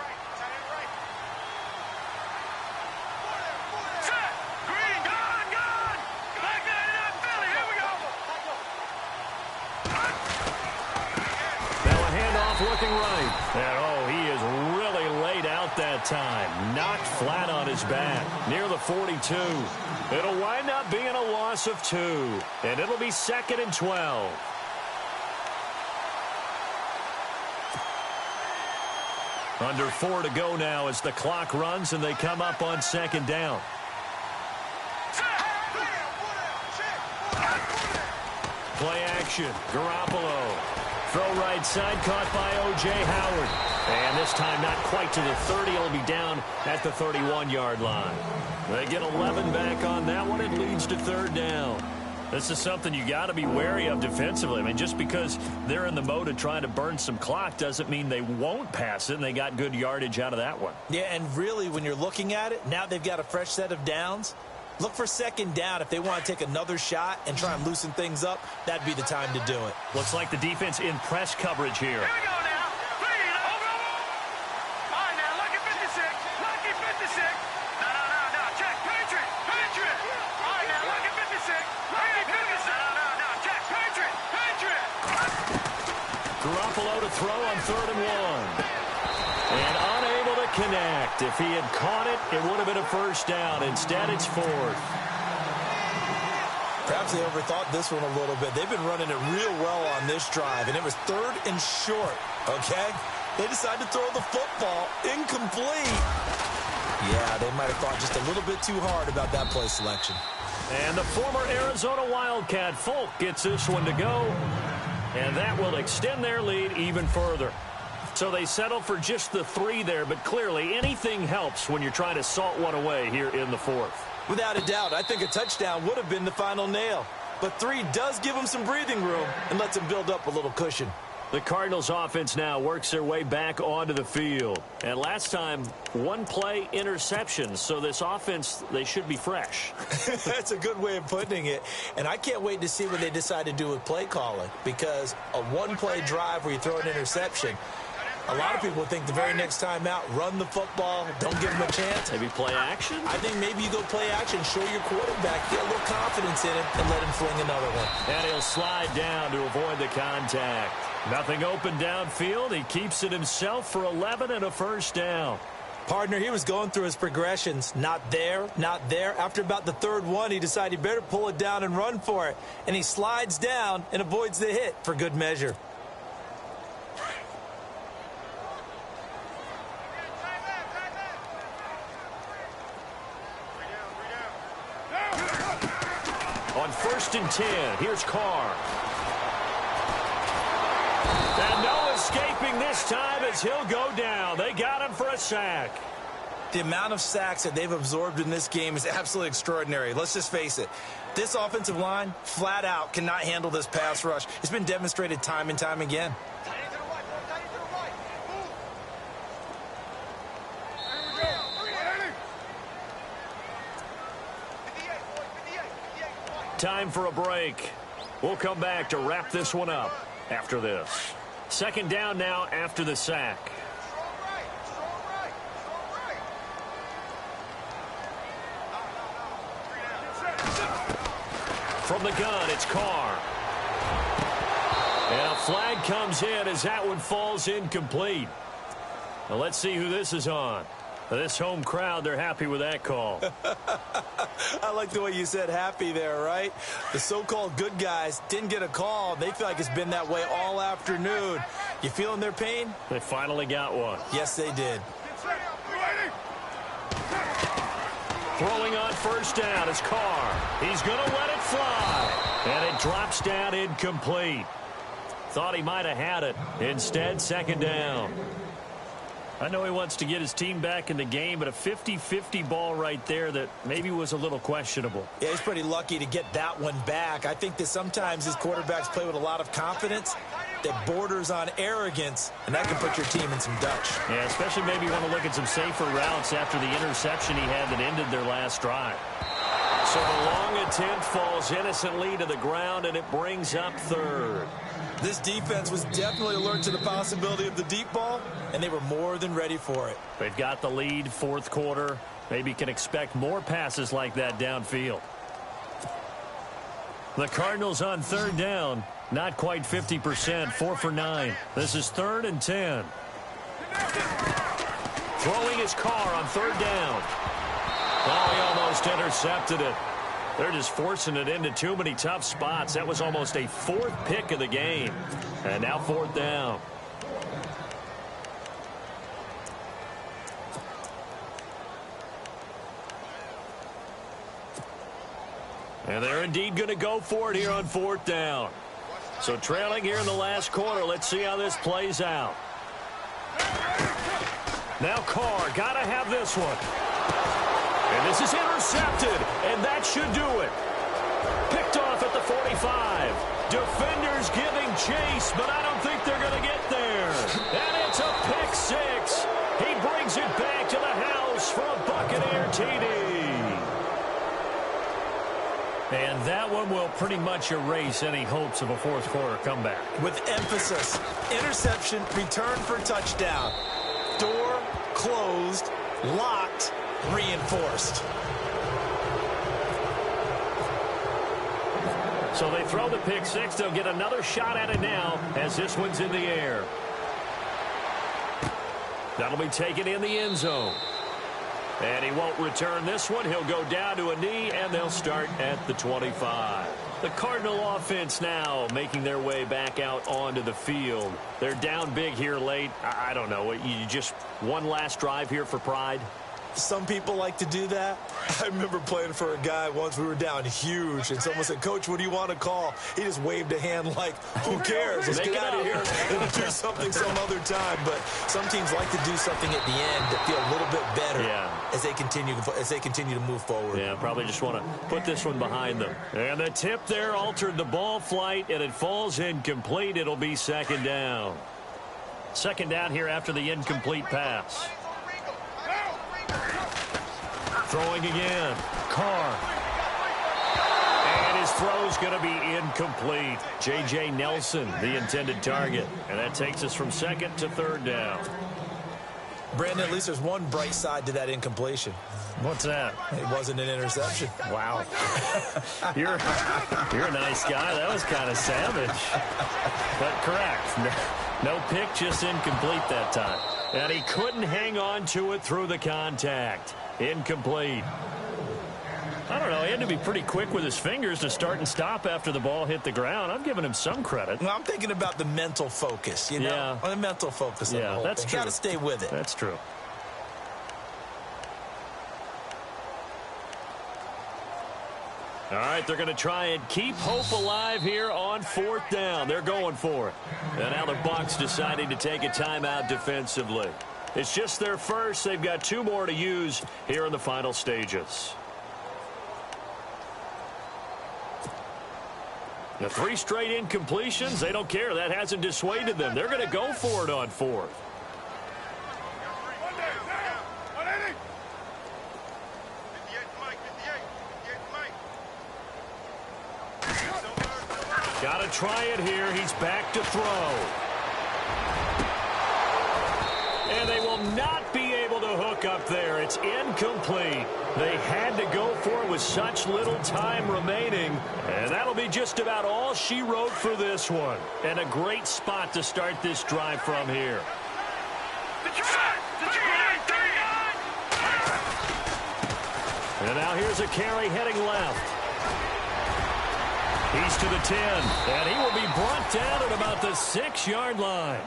Now a handoff looking right. And he is really laid out that time. Knocked flat on his back near the 42. It'll wind up being a loss of 2. And it'll be 2nd and 12. Under 4 to go now as the clock runs and they come up on second down. Play action. Garoppolo. Throw right side caught by O.J. Howard. And this time not quite to the 30. It'll be down at the 31-yard line. They get 11 back on that one. It leads to third down. This is something you got to be wary of defensively. I mean, just because they're in the mode of trying to burn some clock doesn't mean they won't pass it, and they got good yardage out of that one. Yeah, and really, when you're looking at it, now they've got a fresh set of downs. Look for second down. If they want to take another shot and try and loosen things up, that'd be the time to do it. Looks like the defense in press coverage here. Here we go now. Three, over. All right, now, lucky 56. Lucky 56. No. Check. Patriot. All right, now, lucky 56. Lucky 56. No. Check. Patriot. Garoppolo to throw on 3rd and 1. And unable to connect. If he had caught it, it would have been a first down. Instead, it's 4th. Perhaps they overthought this one a little bit. They've been running it real well on this drive, and it was 3rd and short, okay? They decided to throw the football incomplete. Yeah, they might have thought just a little bit too hard about that play selection. And the former Arizona Wildcat, Folk, gets this one to go. And that will extend their lead even further. So they settle for just the 3 there, but clearly anything helps when you're trying to salt one away here in the 4th. Without a doubt, I think a touchdown would have been the final nail. But 3 does give them some breathing room and lets them build up a little cushion. The Cardinals offense now works their way back onto the field. And last time, 1-play interceptions. So this offense, they should be fresh. That's a good way of putting it. And I can't wait to see what they decide to do with play calling. Because a 1-play drive where you throw an interception, a lot of people think the very next time out, run the football, don't give them a chance. Maybe play action? I think maybe you go play action, show your quarterback, get a little confidence in him, and let him fling another one. And he'll slide down to avoid the contact. Nothing open downfield. He keeps it himself for 11 and a first down. Partner, he was going through his progressions. Not there, not there. After about the 3rd one, he decided he better pull it down and run for it. And he slides down and avoids the hit for good measure. On 1st and 10, here's Carr. And no escaping this time as he'll go down. They got him for a sack. The amount of sacks that they've absorbed in this game is absolutely extraordinary. Let's just face it. This offensive line, flat out, cannot handle this pass rush. It's been demonstrated time and time again. Time for a break. We'll come back to wrap this one up after this. Second down now after the sack. From the gun, it's Carr. And a flag comes in as that one falls incomplete. Now let's see who this is on. This home crowd, they're happy with that call. I like the way you said happy there, right? The so-called good guys didn't get a call. They feel like it's been that way all afternoon. You feeling their pain? They finally got one. Yes, they did. Throwing on first down is Carr. He's going to let it fly. And it drops down incomplete. Thought he might have had it. Instead, second down. I know he wants to get his team back in the game, but a 50-50 ball right there that maybe was a little questionable. Yeah, he's pretty lucky to get that one back. I think that sometimes his quarterbacks play with a lot of confidence that borders on arrogance, and that can put your team in some Dutch. Yeah, especially maybe want to look at some safer routes after the interception he had that ended their last drive. So the long attempt falls innocently to the ground, and it brings up third. This defense was definitely alert to the possibility of the deep ball, and they were more than ready for it. They've got the lead, fourth quarter. Maybe can expect more passes like that downfield. The Cardinals on third down. Not quite 50%, 4 for 9. This is 3rd and 10. Throwing his Carr on third down. Oh, he almost intercepted it. They're just forcing it into too many tough spots. That was almost a 4th pick of the game. And now 4th down. And they're indeed going to go for it here on 4th down. So trailing here in the last quarter. Let's see how this plays out. Now Carr, got to have this one. And this is intercepted, and that should do it. Picked off at the 45. Defenders giving chase, but I don't think they're going to get there. And it's a pick six. He brings it back to the house for a Buccaneer TD. And that one will pretty much erase any hopes of a fourth quarter comeback. With emphasis, interception, return for touchdown. Door closed, locked, reinforced. So they throw the pick six. They'll get another shot at it now as this one's in the air. That'll be taken in the end zone. And he won't return this one. He'll go down to a knee, and they'll start at the 25. The Cardinal offense now making their way back out onto the field. They're down big here late. I don't know. You just one last drive here for pride? Some people like to do that. I remember playing for a guy once. We were down huge, and someone said, "Coach, what do you want to call?" He just waved a hand like, "Who cares? Let's get out of here and do something some other time." But some teams like to do something at the end to feel a little bit better as they continue to move forward. Yeah, probably just want to put this one behind them. And the tip there altered the ball flight, and it falls incomplete. It'll be 2nd down. 2nd down here after the incomplete pass. Throwing again. Carr. And his throw's going to be incomplete. J.J. Nelson, the intended target. And that takes us from 2nd to 3rd down. Brandon, at least there's one bright side to that incompletion. What's that? It wasn't an interception. Wow. You're a nice guy. That was kind of savage. But correct. No pick, just incomplete that time. And he couldn't hang on to it through the contact. Incomplete. I don't know. He had to be pretty quick with his fingers to start and stop after the ball hit the ground. I'm giving him some credit. Well, I'm thinking about the mental focus, you know? Yeah. On the mental focus of the whole that's thing. true. Got to stay with it. That's true. All right, they're going to try and keep hope alive here on 4th down. They're going for it. And now the Bucs deciding to take a timeout defensively. It's just their first. They've got 2 more to use here in the final stages. The 3 straight incompletions, they don't care. That hasn't dissuaded them. They're going to go for it on 4th. Got to try it here. He's back to throw. And they will not be able to hook up there. It's incomplete. They had to go for it with such little time remaining. And that'll be just about all she wrote for this one. And a great spot to start this drive from here. And now here's a carry heading left. He's to the 10, and he will be brought down at about the 6-yard line.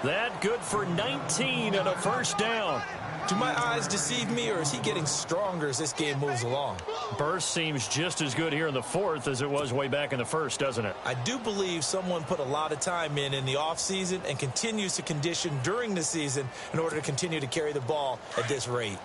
That good for 19 and a 1st down. Do my eyes deceive me, or is he getting stronger as this game moves along? Burst seems just as good here in the 4th as it was way back in the 1st, doesn't it? I do believe someone put a lot of time in the offseason and continues to condition during the season in order to continue to carry the ball at this rate.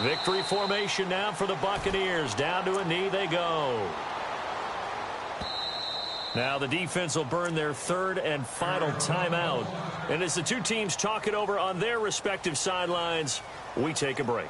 Victory formation now for the Buccaneers. Down to a knee they go. Now the defense will burn their 3rd and final timeout. And as the 2 teams talk it over on their respective sidelines, we take a break.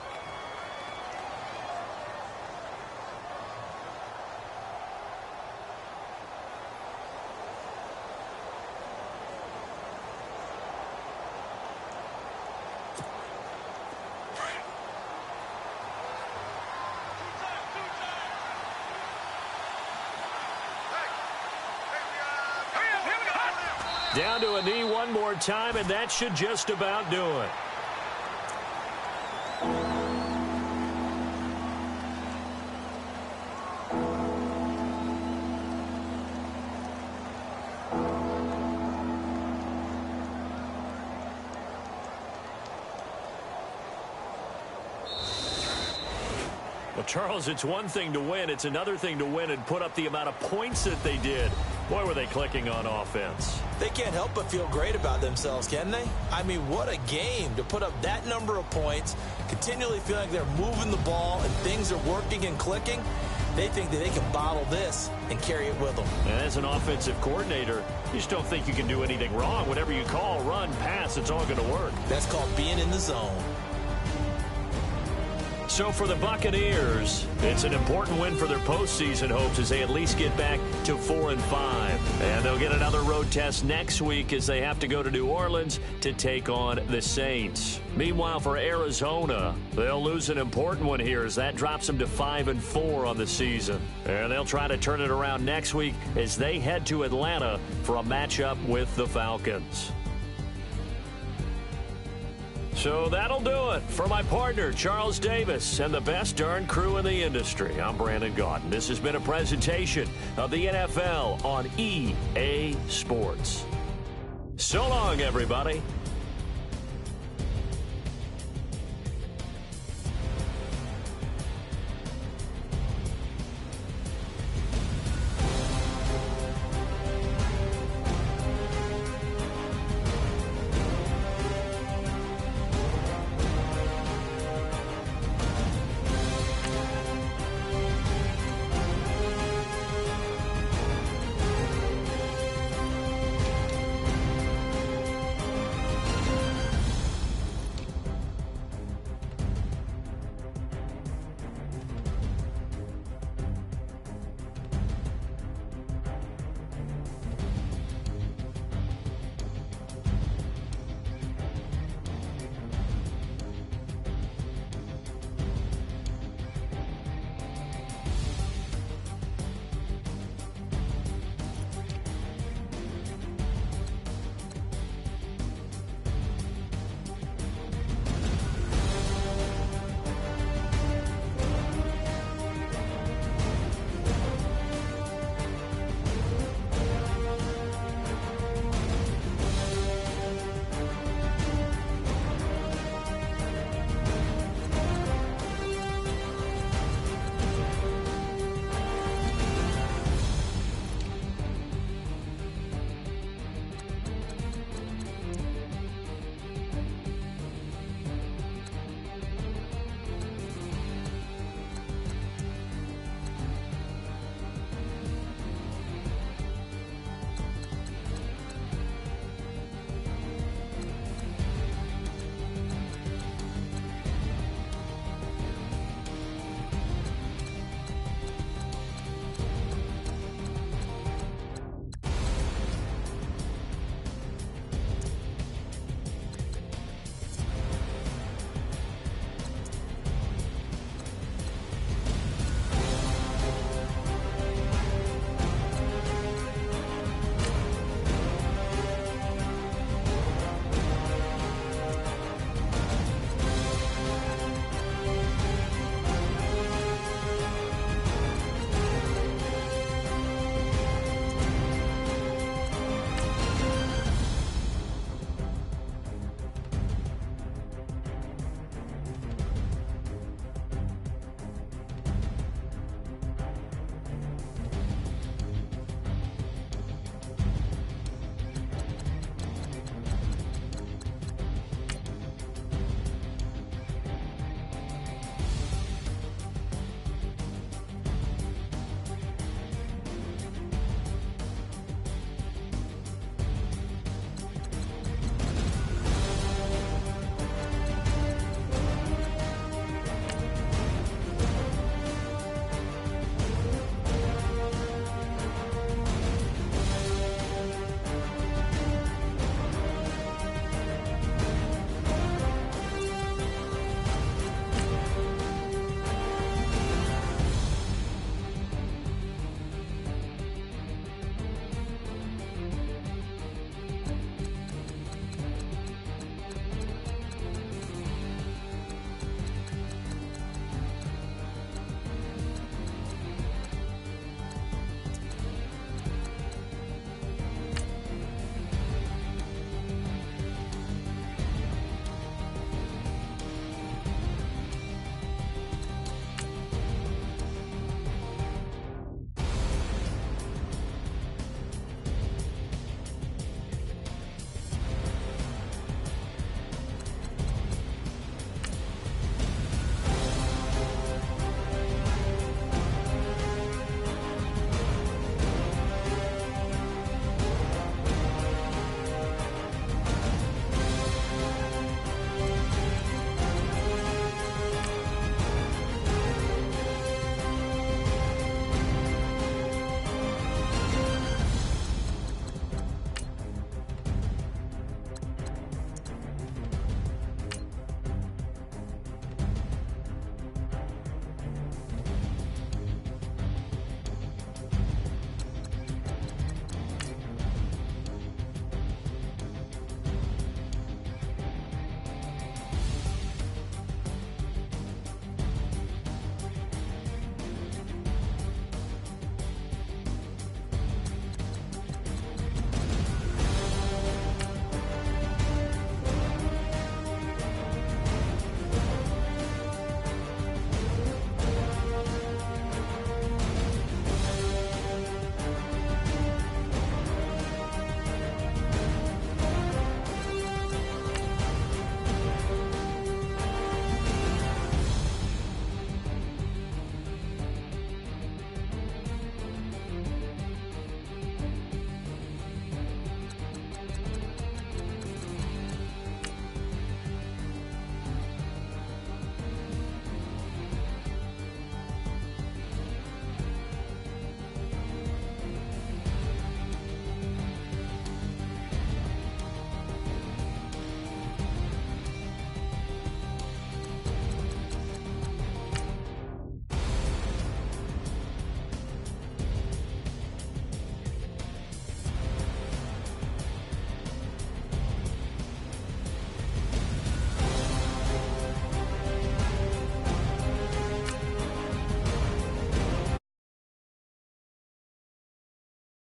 Down to a knee one more time, and that should just about do it. Well, Charles, it's one thing to win. It's another thing to win and put up the amount of points that they did. Boy, were they clicking on offense. They can't help but feel great about themselves, can they? I mean, what a game to put up that number of points, continually feeling like they're moving the ball and things are working and clicking. They think that they can bottle this and carry it with them. And as an offensive coordinator, you just don't think you can do anything wrong. Whatever you call, run, pass, it's all going to work. That's called being in the zone. So for the Buccaneers, it's an important win for their postseason hopes as they at least get back to 4-5. And they'll get another road test next week as they have to go to New Orleans to take on the Saints. Meanwhile, for Arizona, they'll lose an important one here as that drops them to 5-4 on the season. And they'll try to turn it around next week as they head to Atlanta for a matchup with the Falcons. So that'll do it for my partner, Charles Davis, and the best darn crew in the industry. I'm Brandon Gaudin. This has been a presentation of the NFL on EA Sports. So long, everybody.